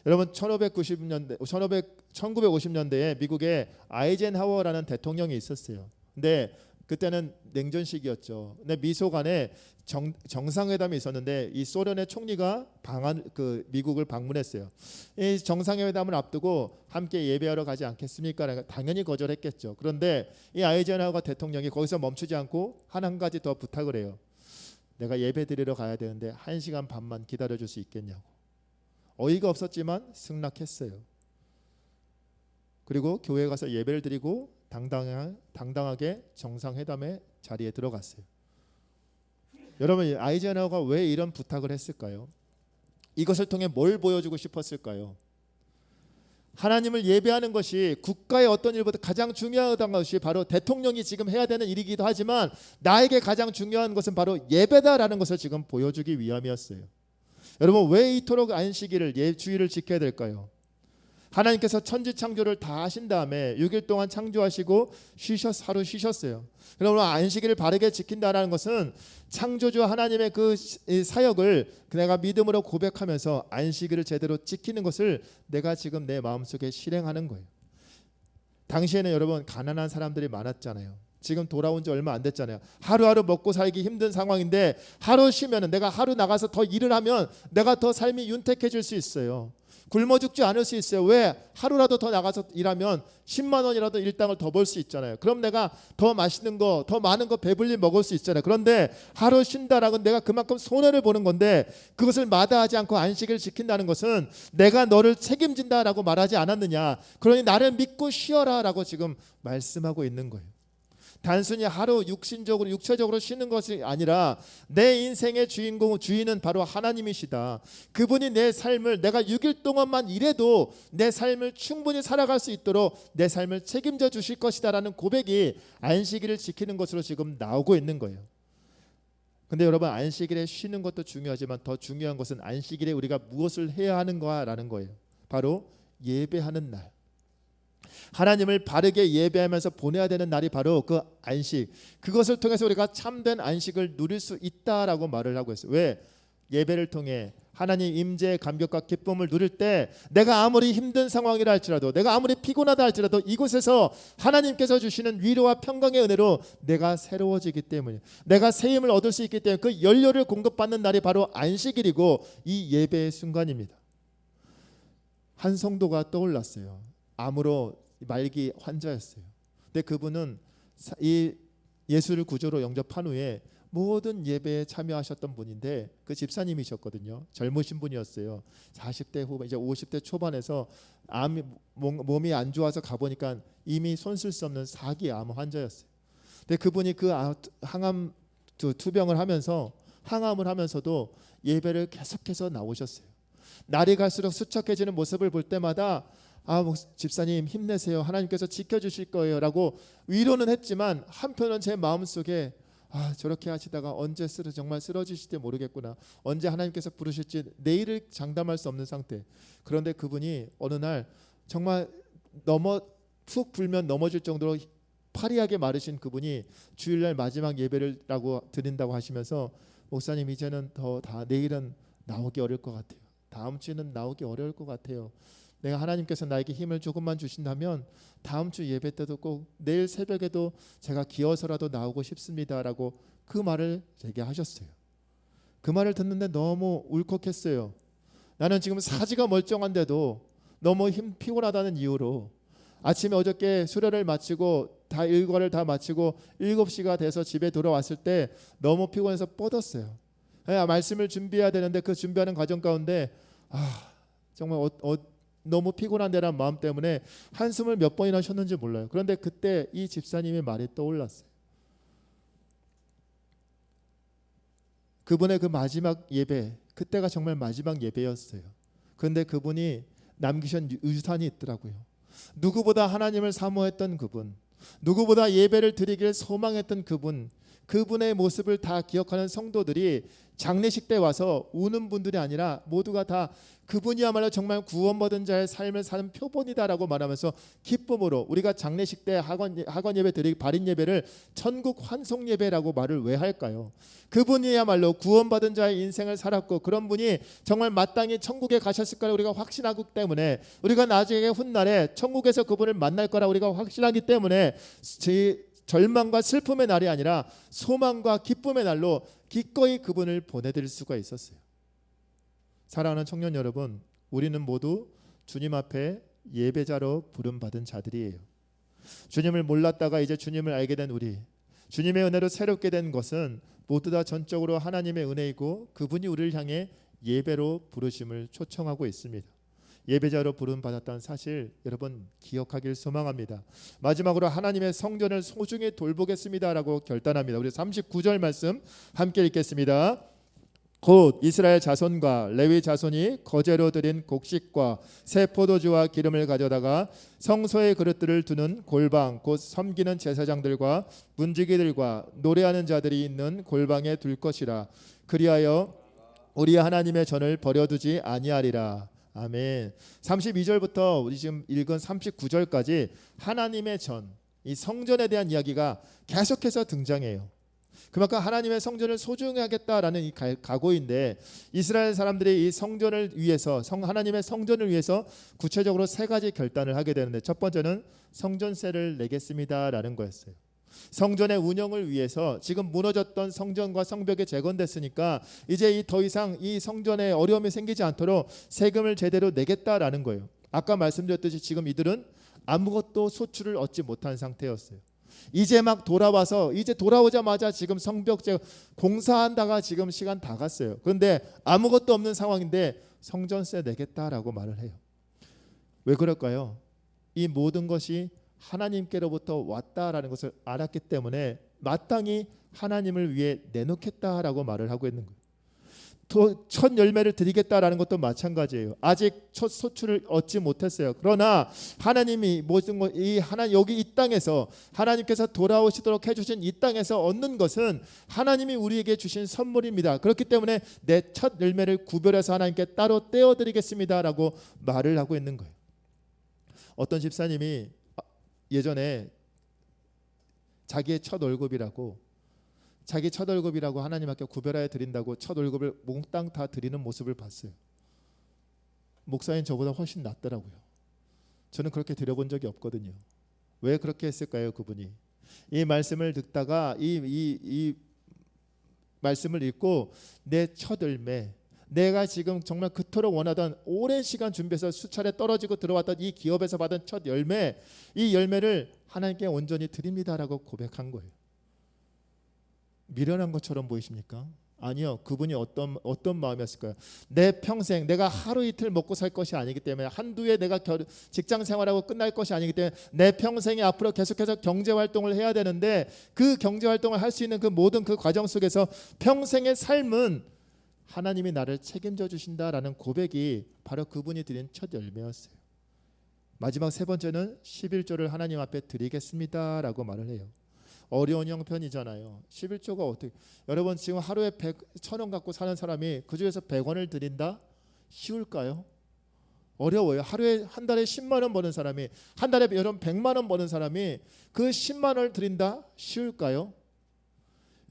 여러분 1950년대에 미국에 아이젠하워라는 대통령이 있었어요. 근데 그때는 냉전 시기였죠. 근데 미소간에 정상회담이 있었는데 이 소련의 총리가 미국을 방문했어요. 이 정상회담을 앞두고 함께 예배하러 가지 않겠습니까? 당연히 거절했겠죠. 그런데 이 아이젠하워 대통령이 거기서 멈추지 않고 한 가지 더 부탁을 해요. 내가 예배 드리러 가야 되는데 1시간 반만 기다려줄 수 있겠냐고. 어이가 없었지만 승낙했어요. 그리고 교회에 가서 예배를 드리고 당당하게 정상회담의 자리에 들어갔어요. 여러분 아이젠하워가 왜 이런 부탁을 했을까요? 이것을 통해 뭘 보여주고 싶었을까요? 하나님을 예배하는 것이 국가의 어떤 일보다 가장 중요하다는 것이 바로 대통령이 지금 해야 되는 일이기도 하지만 나에게 가장 중요한 것은 바로 예배다라는 것을 지금 보여주기 위함이었어요. 여러분 왜 이토록 안식일을 주일을 지켜야 될까요? 하나님께서 천지 창조를 다 하신 다음에 6일 동안 창조하시고 하루 쉬셨어요. 여러분 안식일을 바르게 지킨다는 것은 창조주 하나님의 그 사역을 내가 믿음으로 고백하면서 안식일을 제대로 지키는 것을 내가 지금 내 마음속에 실행하는 거예요. 당시에는 여러분 가난한 사람들이 많았잖아요. 지금 돌아온 지 얼마 안 됐잖아요. 하루하루 먹고 살기 힘든 상황인데 하루 쉬면은 내가 하루 나가서 더 일을 하면 내가 더 삶이 윤택해질 수 있어요. 굶어 죽지 않을 수 있어요. 왜? 하루라도 더 나가서 일하면 10만 원이라도 일당을 더 벌 수 있잖아요. 그럼 내가 더 맛있는 거, 더 많은 거 배불리 먹을 수 있잖아요. 그런데 하루 쉰다라고 내가 그만큼 손해를 보는 건데 그것을 마다하지 않고 안식을 지킨다는 것은 내가 너를 책임진다라고 말하지 않았느냐. 그러니 나를 믿고 쉬어라라고 지금 말씀하고 있는 거예요. 단순히 하루 육체적으로 쉬는 것이 아니라 내 인생의 주인은 바로 하나님이시다. 그분이 내 삶을 내가 6일 동안만 일해도 내 삶을 충분히 살아갈 수 있도록 내 삶을 책임져 주실 것이다라는 고백이 안식일을 지키는 것으로 지금 나오고 있는 거예요. 근데 여러분, 안식일에 쉬는 것도 중요하지만 더 중요한 것은 안식일에 우리가 무엇을 해야 하는가라는 거예요. 바로 예배하는 날. 하나님을 바르게 예배하면서 보내야 되는 날이 바로 그 안식. 그것을 통해서 우리가 참된 안식을 누릴 수 있다라고 말을 하고 있어요. 왜? 예배를 통해 하나님 임재의 감격과 기쁨을 누릴 때 내가 아무리 힘든 상황이라 할지라도 내가 아무리 피곤하다 할지라도 이곳에서 하나님께서 주시는 위로와 평강의 은혜로 내가 새로워지기 때문에 내가 새 힘을 얻을 수 있기 때문에 그 연료를 공급받는 날이 바로 안식일이고 이 예배의 순간입니다. 한 성도가 떠올랐어요. 암으로 말기 환자였어요. 근데 그분은 이 예수를 구주로 영접한 후에 모든 예배에 참여하셨던 분인데 그 집사님이셨거든요. 젊으신 분이었어요. 40대 후반 이제 50대 초반에서 몸이 안 좋아서 가보니까 이미 손 쓸 수 없는 4기 암 환자였어요. 근데 그분이 그 항암 투병을 하면서 항암을 하면서도 예배를 계속해서 나오셨어요. 날이 갈수록 수척해지는 모습을 볼 때마다 집사님 힘내세요. 하나님께서 지켜주실 거예요 라고 위로는 했지만 한편은 제 마음속에 저렇게 하시다가 언제 정말 쓰러지실지 모르겠구나. 언제 하나님께서 부르실지 내일을 장담할 수 없는 상태. 그런데 그분이 어느 날 정말 푹 불면 넘어질 정도로 파리하게 마르신 그분이 주일날 마지막 예배를 드린다고 하시면서 목사님 이제는 내일은 나오기 어려울 것 같아요. 다음 주에는 나오기 어려울 것 같아요. 내가 하나님께서 나에게 힘을 조금만 주신다면 다음 주 예배 때도 꼭 내일 새벽에도 제가 기어서라도 나오고 싶습니다라고 그 말을 제게 하셨어요. 그 말을 듣는데 너무 울컥했어요. 나는 지금 사지가 멀쩡한데도 너무 피곤하다는 이유로 아침에 어저께 수련을 마치고 일과를 다 마치고 7시가 돼서 집에 돌아왔을 때 너무 피곤해서 뻗었어요. 말씀을 준비해야 되는데 그 준비하는 과정 가운데 정말 너무 피곤한데란 마음 때문에 한숨을 몇 번이나 쉬었는지 몰라요. 그런데 그때 이 집사님의 말이 떠올랐어요. 그분의 그 마지막 예배, 그때가 정말 마지막 예배였어요. 그런데 그분이 남기신 유산이 있더라고요. 누구보다 하나님을 사모했던 그분, 누구보다 예배를 드리길 소망했던 그분의 모습을 다 기억하는 성도들이 장례식 때 와서 우는 분들이 아니라 모두가 다 그분이야말로 정말 구원받은 자의 삶을 사는 표본이다라고 말하면서 기쁨으로 우리가 장례식 때 학원 예배 드리기 발인 예배를 천국 환송 예배라고 말을 왜 할까요? 그분이야말로 구원받은 자의 인생을 살았고 그런 분이 정말 마땅히 천국에 가셨을 거라 우리가 확신하기 때문에 우리가 나중에 훗날에 천국에서 그분을 만날 거라 우리가 확신하기 때문에 절망과 슬픔의 날이 아니라 소망과 기쁨의 날로 기꺼이 그분을 보내드릴 수가 있었어요. 사랑하는 청년 여러분, 우리는 모두 주님 앞에 예배자로 부름받은 자들이에요. 주님을 몰랐다가 이제 주님을 알게 된 우리, 주님의 은혜로 새롭게 된 것은 모두 다 전적으로 하나님의 은혜이고 그분이 우리를 향해 예배로 부르심을 초청하고 있습니다. 예배자로 부름받았다는 사실 여러분 기억하길 소망합니다. 마지막으로 하나님의 성전을 소중히 돌보겠습니다라고 결단합니다. 우리 39절 말씀 함께 읽겠습니다. 곧 이스라엘 자손과 레위 자손이 거제로 드린 곡식과 새 포도주와 기름을 가져다가 성소의 그릇들을 두는 골방 곧 섬기는 제사장들과 문지기들과 노래하는 자들이 있는 골방에 둘 것이라. 그리하여 우리 하나님의 전을 버려두지 아니하리라. 아멘. 32절부터 우리 지금 읽은 39절까지 하나님의 전, 이 성전에 대한 이야기가 계속해서 등장해요. 그만큼 하나님의 성전을 소중히 하겠다라는 이 각오인데 이스라엘 사람들이 이 성전을 위해서 하나님의 성전을 위해서 구체적으로 세 가지 결단을 하게 되는데 첫 번째는 성전세를 내겠습니다라는 거였어요. 성전의 운영을 위해서 지금 무너졌던 성전과 성벽이 재건됐으니까 이제 더 이상 이 성전에 어려움이 생기지 않도록 세금을 제대로 내겠다라는 거예요. 아까 말씀드렸듯이 지금 이들은 아무것도 소출을 얻지 못한 상태였어요. 이제 막 돌아와서 이제 돌아오자마자 지금 성벽 공사한다가 지금 시간 다 갔어요. 그런데 아무것도 없는 상황인데 성전세 내겠다라고 말을 해요. 왜 그럴까요? 이 모든 것이 하나님께로부터 왔다라는 것을 알았기 때문에 마땅히 하나님을 위해 내놓겠다라고 말을 하고 있는 거예요. 첫 열매를 드리겠다라는 것도 마찬가지예요. 아직 첫 소출을 얻지 못했어요. 그러나 하나님이 모든 것, 여기 이 땅에서 하나님께서 돌아오시도록 해주신 이 땅에서 얻는 것은 하나님이 우리에게 주신 선물입니다. 그렇기 때문에 내 첫 열매를 구별해서 하나님께 따로 떼어드리겠습니다라고 말을 하고 있는 거예요. 어떤 집사님이 예전에 자기의 첫 월급이라고 하나님 앞에 구별하여 드린다고 첫 월급을 몽땅 다 드리는 모습을 봤어요. 목사님 저보다 훨씬 낫더라고요. 저는 그렇게 드려본 적이 없거든요. 왜 그렇게 했을까요? 그분이 이 말씀을 듣다가 이 말씀을 읽고 내 첫 열매, 내가 지금 정말 그토록 원하던 오랜 시간 준비해서 수차례 떨어지고 들어왔던 이 기업에서 받은 첫 열매, 이 열매를 하나님께 온전히 드립니다라고 고백한 거예요. 미련한 것처럼 보이십니까? 아니요. 그분이 어떤 마음이었을까요? 내 평생 내가 하루 이틀 먹고 살 것이 아니기 때문에 한두 해 내가 직장 생활하고 끝날 것이 아니기 때문에 내 평생에 앞으로 계속해서 경제 활동을 해야 되는데 그 경제 활동을 할 수 있는 그 모든 그 과정 속에서 평생의 삶은 하나님이 나를 책임져 주신다라는 고백이 바로 그분이 드린 첫 열매였어요. 마지막 세 번째는 11조를 하나님 앞에 드리겠습니다라고 말을 해요. 어려운 형편이잖아요. 11조가 어떻게, 여러분 지금 하루에 1,000원 갖고 사는 사람이 그중에서 100원을 드린다? 쉬울까요? 어려워요. 하루에 한 달에 10만 원 버는 사람이, 한 달에 여러분 100만 원 버는 사람이 그 10만 원을 드린다? 쉬울까요?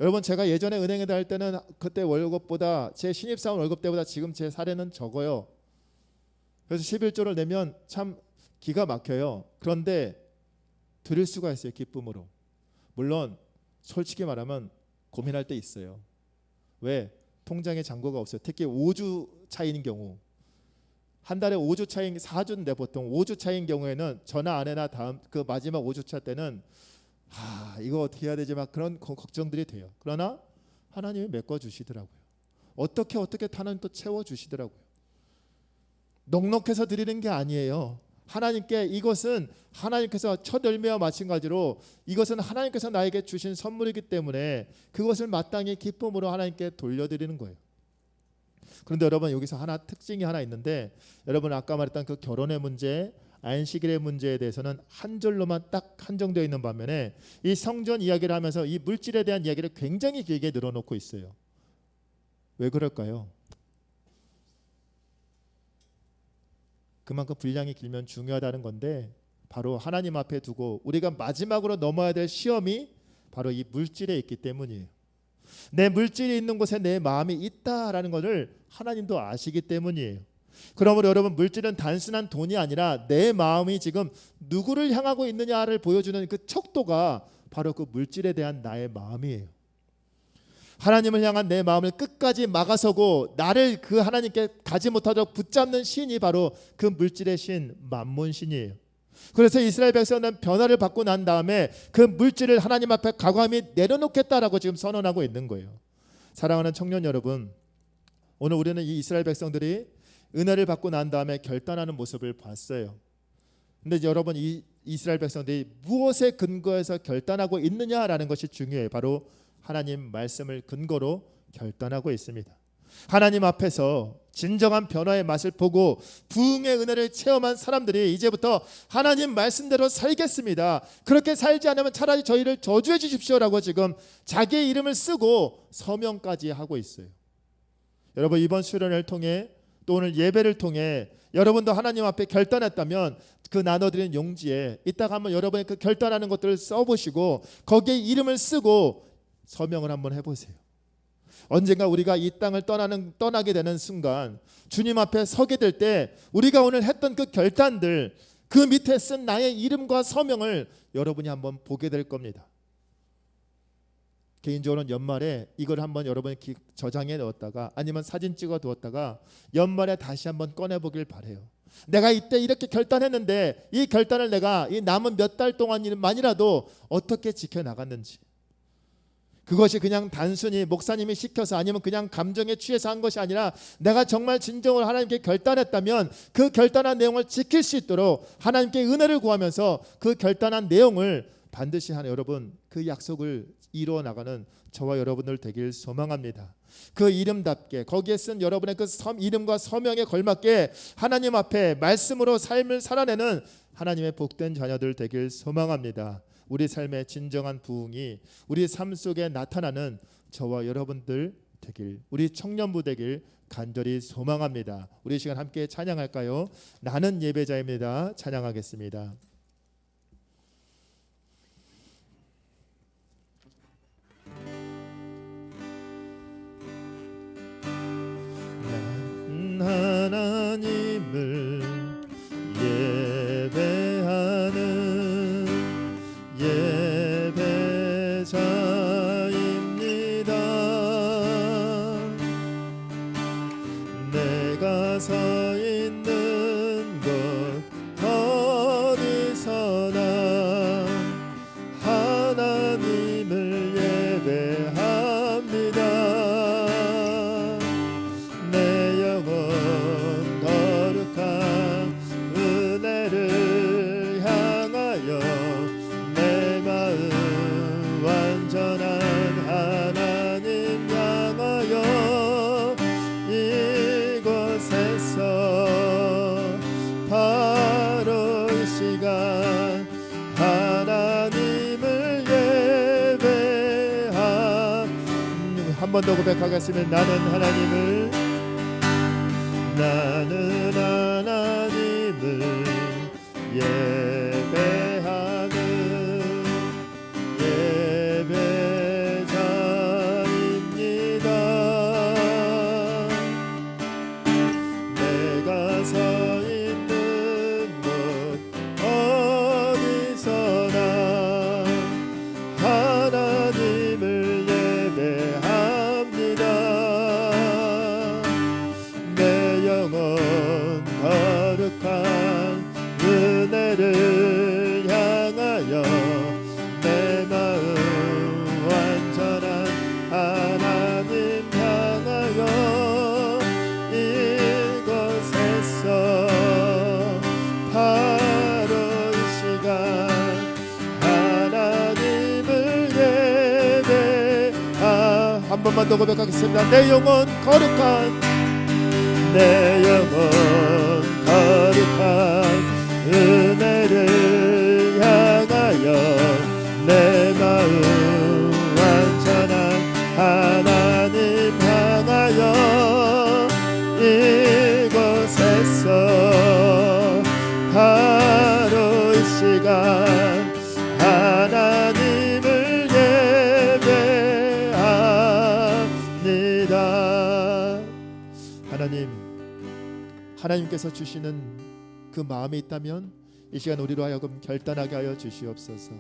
여러분 제가 예전에 은행에 다닐 때는 그때 월급보다 제 신입사원 월급 때보다 지금 제 사례는 적어요. 그래서 11조를 내면 참 기가 막혀요. 그런데 드릴 수가 있어요. 기쁨으로. 물론 솔직히 말하면 고민할 때 있어요. 왜? 통장에 잔고가 없어요. 특히 5주 차이인 경우, 한 달에 5주 차이인 4주인데 보통 5주 차이인 경우에는 전화 안 해나 다음 그 마지막 5주 차 때는 이거 어떻게 해야 되지 막 그런 걱정들이 돼요. 그러나 하나님이 메꿔주시더라고요. 어떻게 하나님 또 채워주시더라고요. 넉넉해서 드리는 게 아니에요. 하나님께 이것은 하나님께서 첫 열매와 마찬가지로 이것은 하나님께서 나에게 주신 선물이기 때문에 그것을 마땅히 기쁨으로 하나님께 돌려드리는 거예요. 그런데 여러분 여기서 특징이 하나 있는데, 여러분 아까 말했던 그 결혼의 문제, 안식일의 문제에 대해서는 한 절로만 딱 한정되어 있는 반면에 이 성전 이야기를 하면서 이 물질에 대한 이야기를 굉장히 길게 늘어놓고 있어요. 왜 그럴까요? 그만큼 분량이 길면 중요하다는 건데, 바로 하나님 앞에 두고 우리가 마지막으로 넘어야 될 시험이 바로 이 물질에 있기 때문이에요. 내 물질이 있는 곳에 내 마음이 있다라는 것을 하나님도 아시기 때문이에요. 그러므로 여러분 물질은 단순한 돈이 아니라 내 마음이 지금 누구를 향하고 있느냐를 보여주는 그 척도가 바로 그 물질에 대한 나의 마음이에요. 하나님을 향한 내 마음을 끝까지 막아서고 나를 그 하나님께 가지 못하도록 붙잡는 신이 바로 그 물질의 신 만몬신이에요. 그래서 이스라엘 백성은 변화를 받고 난 다음에 그 물질을 하나님 앞에 과감히 내려놓겠다라고 지금 선언하고 있는 거예요. 사랑하는 청년 여러분, 오늘 우리는 이 이스라엘 백성들이 은혜를 받고 난 다음에 결단하는 모습을 봤어요. 근데 여러분 이 이스라엘 백성들이 무엇에 근거해서 결단하고 있느냐라는 것이 중요해요. 바로 하나님 말씀을 근거로 결단하고 있습니다. 하나님 앞에서 진정한 변화의 맛을 보고 부흥의 은혜를 체험한 사람들이 이제부터 하나님 말씀대로 살겠습니다. 그렇게 살지 않으면 차라리 저희를 저주해 주십시오라고 지금 자기의 이름을 쓰고 서명까지 하고 있어요. 여러분 이번 수련회를 통해 또 오늘 예배를 통해 여러분도 하나님 앞에 결단했다면 그 나눠드린 용지에 이따가 한번 여러분의 그 결단하는 것들을 써보시고 거기에 이름을 쓰고 서명을 한번 해보세요. 언젠가 우리가 이 땅을 떠나게 되는 순간 주님 앞에 서게 될 때 우리가 오늘 했던 그 결단들, 그 밑에 쓴 나의 이름과 서명을 여러분이 한번 보게 될 겁니다. 개인적으로는 연말에 이걸 한번 여러분이 저장해 넣었다가 아니면 사진 찍어 두었다가 연말에 다시 한번 꺼내 보길 바래요. 내가 이때 이렇게 결단했는데 이 결단을 내가 이 남은 몇 달 동안만이라도 어떻게 지켜 나갔는지, 그것이 그냥 단순히 목사님이 시켜서 아니면 그냥 감정에 취해서 한 것이 아니라 내가 정말 진정으로 하나님께 결단했다면 그 결단한 내용을 지킬 수 있도록 하나님께 은혜를 구하면서 그 결단한 내용을 반드시 하는 여러분, 그 약속을 이루어 나가는 저와 여러분들 되길 소망합니다. 그 이름답게 거기에 쓴 여러분의 그 이름과 서명에 걸맞게 하나님 앞에 말씀으로 삶을 살아내는 하나님의 복된 자녀들 되길 소망합니다. 우리 삶의 진정한 부흥이 우리 삶 속에 나타나는 저와 여러분들 되길, 우리 청년부 되길 간절히 소망합니다. 우리 시간 함께 찬양할까요? 나는 예배자입니다. 찬양하겠습니다. 하나님을 예배하는 예배자입니다. 내가 서 있는 곳 어디서나 하나님을 예배합니다. 한 번 더 고백하겠습니다. 나는 하나님을 예배하는 예배자입니다. 내가 서 있는 곳 어디서나 하나님을 예배합니다. 내 영혼 거룩한 은혜를 향하여 내 마음 완전한 하나님 향하여 이곳에서 바로 이 시간 하나님을 한 번만 더 고백하겠습니다. 내 영혼 거룩한 은혜를 향하여 내 마음 완전한 하나님 향하여 이곳에서 바로 이 시간 하나님을 예배합니다. 하나님께서 주시는 그 마음이 있다면 이 시간 우리로 하여금 결단하게 하여 주시옵소서.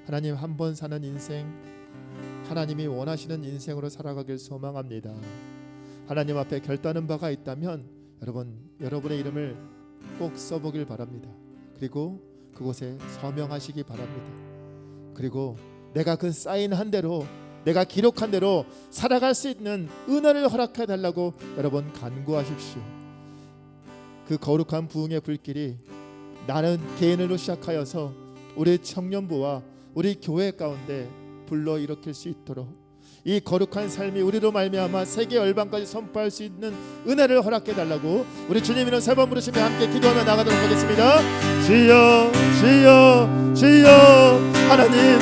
하나님, 한 번 사는 인생, 하나님이 원하시는 인생으로 살아가길 소망합니다. 하나님 앞에 결단한 바가 있다면 여러분의 이름을 꼭 써보길 바랍니다. 그리고 그곳에 서명하시기 바랍니다. 그리고 내가 그 사인한 대로, 내가 기록한 대로 살아갈 수 있는 은혜를 허락해 달라고 여러분 간구하십시오. 그 거룩한 부흥의 불길이 나는 개인으로 시작하여서 우리 청년부와 우리 교회 가운데 불러일으킬 수 있도록 이 거룩한 삶이 우리로 말미암아 세계 열방까지 선포할 수 있는 은혜를 허락해 달라고 우리 주님 이름 세 번 부르시며 함께 기도하며 나가도록 하겠습니다. 주여 주여 주여. 하나님,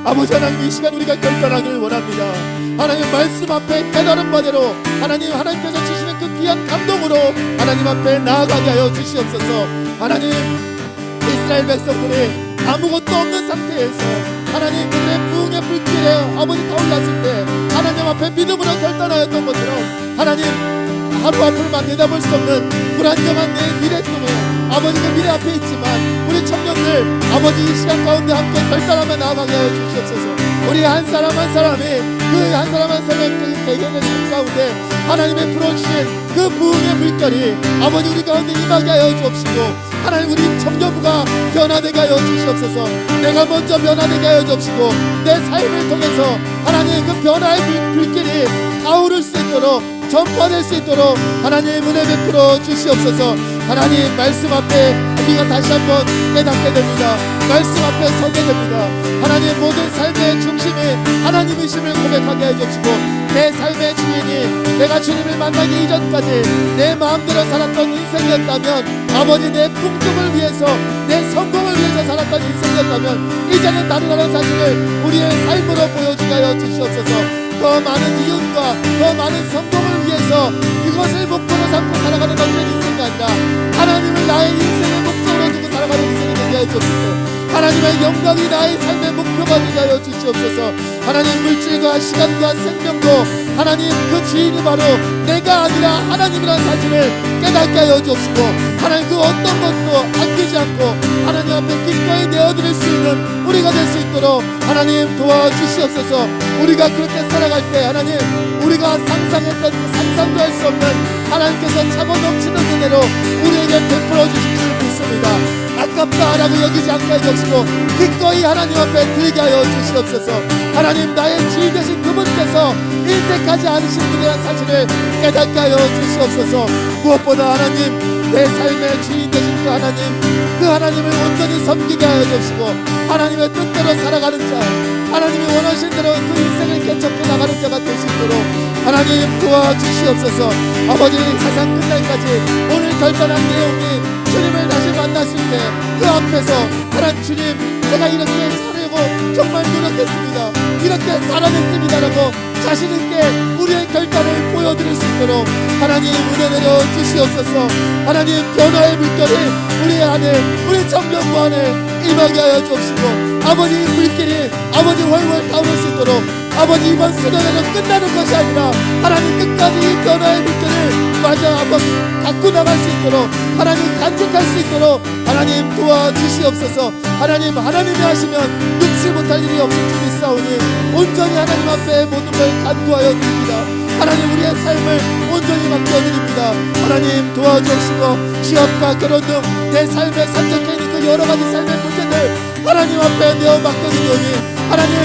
아버지 하나님, 이 시간 우리가 결단하기를 원합니다. 하나님 말씀 앞에 깨달은 바대로 하나님께서 주시는 그 귀한 감동으로 하나님 앞에 나아가게 하여 주시옵소서. 하나님, 이스라엘 백성들이 아무것도 없는 상태에서 하나님 그들의 부흥의 불길에 아버지 타올랐을 때 하나님 앞에 믿음으로 결단하였던 것처럼 하나님 하루 앞을 막 내다볼 수 없는 불안정한 내 미래 속에 아버지 그 미래 앞에 있지만 우리 청년들 아버지 이 시간 가운데 함께 결단하며 나아가게 하여 주시옵소서. 우리 한 사람 한 사람이 그 한 사람 한 사람의 그 개개인의 삶 가운데 하나님의 풀어주신 그 부흥의 물결이 아버지 우리 가운데 임하게 하여 주옵시고, 하나님 우리 청년부가 변화되게 하여 주시옵소서. 내가 먼저 변화되게 하여 주옵시고, 내 삶을 통해서 하나님 그 변화의 불길이 타오를 수 있도록, 전파될 수 있도록 하나님 은혜 베풀어 주시옵소서. 하나님 말씀 앞에 우리가 다시 한번 깨닫게 됩니다. 말씀 앞에 서게 됩니다. 하나님 모든 삶의 중심이 하나님이심을 고백하게 해주시고, 내 삶의 주인이 내가 주님을 만나기 이전까지 내 마음대로 살았던 인생이었다면, 아버지 내 풍족을 위해서 내 성공을 위해서 살았던 인생이었다면 이제는 다르다는 사실을 우리의 삶으로 보여주게 하여 주시옵소서. 더 많은 이윤과 더 많은 성공을 위해서 그것을 목표로 삼고 살아가는 어떤 인생이 아니라 하나님을 나의 인생의 목적으로 두고 살아가는 인생이 되게 하여 주옵소서. 하나님의 영광이 나의 삶의 목표가 되게 하여 주시옵소서. 하나님 물질과 시간과 생명도 하나님 그 주인이 바로 내가 아니라 하나님이라는 사실을 깨닫게 하여 주옵시고, 하나님 그 어떤 것도 아끼지 않고 하나님 앞에 기꺼이 내어드릴 수 있는 우리가 될 수 있도록 하나님 도와주시옵소서. 우리가 그렇게 살아갈 때 하나님 우리가 상상했던 그 상상도 할 수 없는 하나님께서 차고 넘치는 은혜로 우리에게 베풀어 주실 줄 믿습니다. 아깝다라고 여기지 않게 해주시고 기꺼이 하나님 앞에 드리게 하여 주시옵소서. 하나님 나의 주인 되신 그분께서 인색하지 않으신 분이라는 사실을 깨닫게 하여 주시옵소서. 무엇보다 하나님 내 삶의 주인 되신 그 하나님을 온전히 섬기게 하여 주시고, 하나님의 뜻대로 살아가는 자, 하나님이 원하신 대로 그 인생을 개척해 나가는 자가 될 수 있도록 하나님 도와주시옵소서. 아버지 세상 끝날까지 오늘 결단한 내용이 주님을 다시 만났을 때 그 앞에서 하나님 주님 제가 이렇게 살려고 정말 노력했습니다, 이렇게 살아냈습니다라고 자신있게 우리의 결단을 보여드릴 수 있도록 하나님 은혜 내려 주시옵소서. 하나님 변화의 물결이 우리 안에 우리 청년부 안에 임하게 하여 주옵시고, 아버지 불길이 아버지 훨훨 타오를 수 있도록 아버지 이번 수련회로 끝나는 것이 아니라 하나님 끝까지 이 변화의 물결을 마저 한번 갖고 나갈 수 있도록 하나님 간직할 수 있도록 하나님 도와주시옵소서. 하나님 하나님이 하시면 능치 못할 일이 없을 줄 믿사오니 온전히 하나님 앞에 모든 걸 간구하여 드립니다. 하나님 우리의 삶을 온전히 맡겨드립니다. 하나님 도와주시고 취업과 결혼 등 내 삶에 산적해 있는 그 여러 가지 삶의 문제들 하나님 앞에 내어 맡겨드리오니 하나님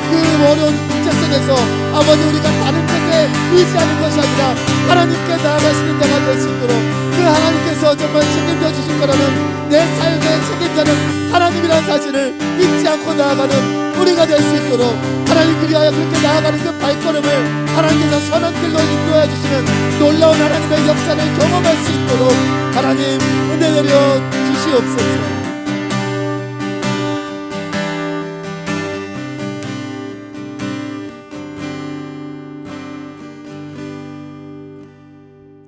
그 어려운 문제 속에서 아버지 우리가 다른 것에 의지하는 것이 아니라 하나님께 나아가시는 자가 될 수 있도록 그 하나님께서 정말 책임져 주실 거라는 내 삶의 책임자는 하나님이라는 사실을 잊지 않고 나아가는 우리가 될 수 있도록 하나님 그리하여 그렇게 나아가는 그 발걸음을 하나님께서 선한 길로 인도해 주시는 놀라운 하나님의 역사를 경험할 수 있도록 하나님 은혜 내려 주시옵소서.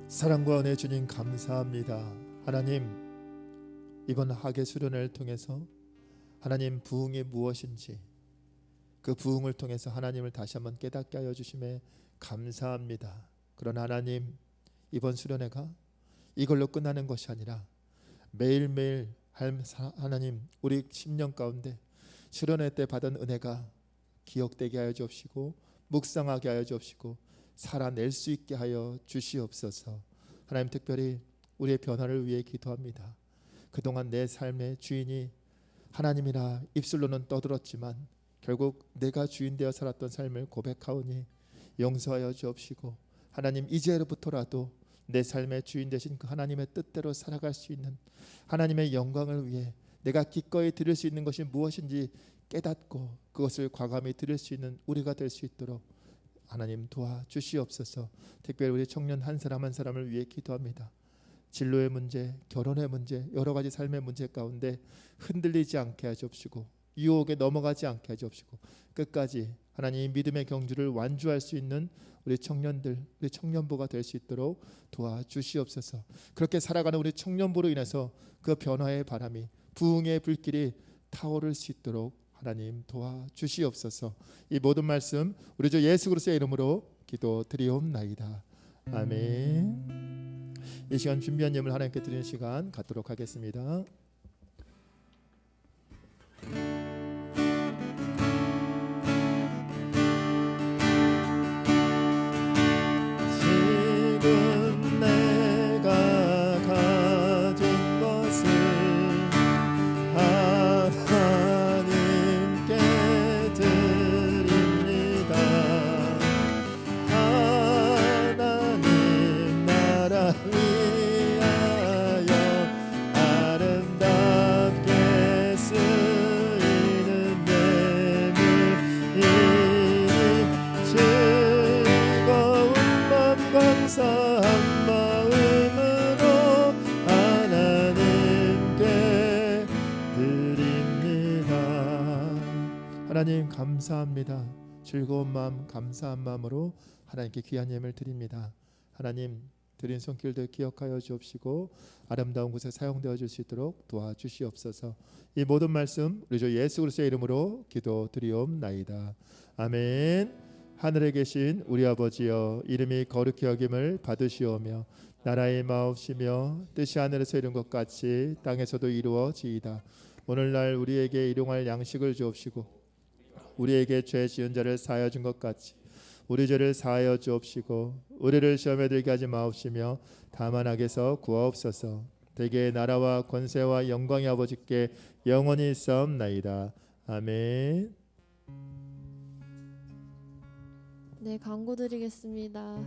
사랑과 은혜 주님 감사합니다. 하나님 이번 학예 수련회를 통해서 하나님 부흥이 무엇인지 그 부흥을 통해서 하나님을 다시 한번 깨닫게 하여 주심에 감사합니다. 그러나 하나님 이번 수련회가 이걸로 끝나는 것이 아니라 매일매일 하나님 우리 10년 가운데 수련회 때 받은 은혜가 기억되게 하여 주옵시고 묵상하게 하여 주옵시고 살아낼 수 있게 하여 주시옵소서. 하나님 특별히 우리의 변화를 위해 기도합니다. 그동안 내 삶의 주인이 하나님이라 입술로는 떠들었지만 결국 내가 주인 되어 살았던 삶을 고백하오니 용서하여 주옵시고 하나님 이제로부터라도 내 삶의 주인 되신 그 하나님의 뜻대로 살아갈 수 있는 하나님의 영광을 위해 내가 기꺼이 드릴 수 있는 것이 무엇인지 깨닫고 그것을 과감히 드릴 수 있는 우리가 될 수 있도록 하나님 도와주시옵소서. 특별히 우리 청년 한 사람 한 사람을 위해 기도합니다. 진로의 문제, 결혼의 문제, 여러 가지 삶의 문제 가운데 흔들리지 않게 하시옵시고 유혹에 넘어가지 않게 하시옵시고 끝까지 하나님 믿음의 경주를 완주할 수 있는 우리 청년들, 우리 청년부가 될 수 있도록 도와주시옵소서. 그렇게 살아가는 우리 청년부로 인해서 그 변화의 바람이 부흥의 불길이 타오를 수 있도록 하나님 도와주시옵소서. 이 모든 말씀 우리 주 예수 그리스도의 이름으로 기도드리옵나이다. 아멘. 이 시간 준비한 예물 하나님께 드리는 시간 갖도록 하겠습니다. 지금 내가 가진 것을 하나님께 드립니다. 하나님 나라 위하여 아름답게 쓰이는 예물이니 즐거운 맘 감사한 마음으로 하나님께 드립니다. 하나님 감사합니다. 즐거운 마음 감사한 마음으로 하나님께 귀한 예물 드립니다. 하나님 드린 손길들 기억하여 주옵시고 아름다운 곳에 사용되어 줄 수 있도록 도와주시옵소서. 이 모든 말씀 우리 주 예수 그리스도의 이름으로 기도드리옵나이다. 아멘. 하늘에 계신 우리 아버지여, 이름이 거룩히 여김을 받으시오며 나라의 마옵시며 뜻이 하늘에서 이룬 것 같이 땅에서도 이루어지이다. 오늘날 우리에게 일용할 양식을 주옵시고 우리에게 죄 지은 자를 사하여 준 것 같이 우리 죄를 사하여 주옵시고 우리를 시험에 들게 하지 마옵시며 다만 악에서 구하옵소서. 대개의 나라와 권세와 영광이 아버지께 영원히 있사옵나이다. 아멘. 네, 광고 드리겠습니다.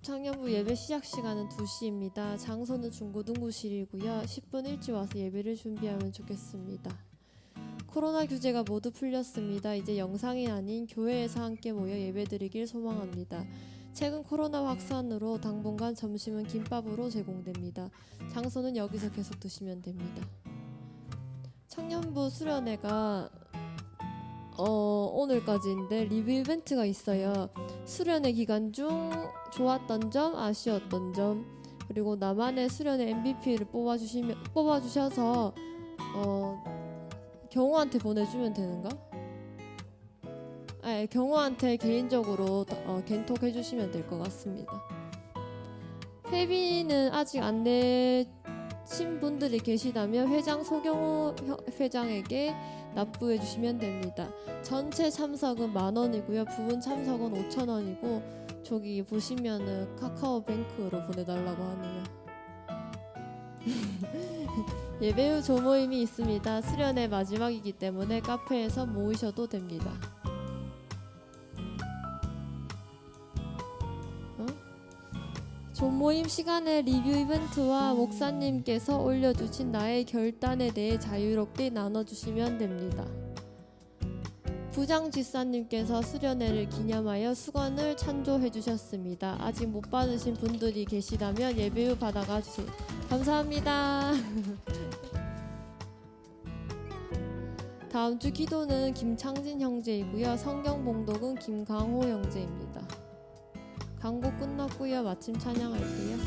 청년부 예배 시작 시간은 2시입니다. 장소는 중고등부실이고요. 10분 일찍 와서 예배를 준비하면 좋겠습니다. 코로나 규제가 모두 풀렸습니다. 이제 영상이 아닌 교회에서 함께 모여 예배드리길 소망합니다. 최근 코로나 확산으로 당분간 점심은 김밥으로 제공됩니다. 장소는 여기서 계속 드시면 됩니다. 청년부 수련회가 오늘까지인데 리뷰 이벤트가 있어요. 수련회 기간 중 좋았던 점, 아쉬웠던 점, 그리고 나만의 수련회 MVP를 뽑아주셔서 경호한테 보내주면 되는가? 네, 경호한테 개인적으로 겐톡 해주시면 될 것 같습니다. 회비는 아직 안 내신 분들이 계시다면 회장 소경호 회장에게 납부해 주시면 됩니다. 전체 참석은 10,000원이고요. 부분 참석은 5,000원이고 저기 보시면은 카카오뱅크로 보내달라고 하네요. 예배 후 조모임이 있습니다. 수련회 마지막이기 때문에 카페에서 모이셔도 됩니다. 조모임 시간에 리뷰 이벤트와 목사님께서 올려주신 나의 결단에 대해 자유롭게 나눠주시면 됩니다. 부장지사님께서 수련회를 기념하여 수건을 찬조해 주셨습니다. 아직 못 받으신 분들이 계시다면 예배 후 받아가 주세요. 감사합니다. 다음 주 기도는 김창진 형제이고요. 성경 봉독은 김강호 형제입니다. 광고 끝났고요. 마침 찬양할게요.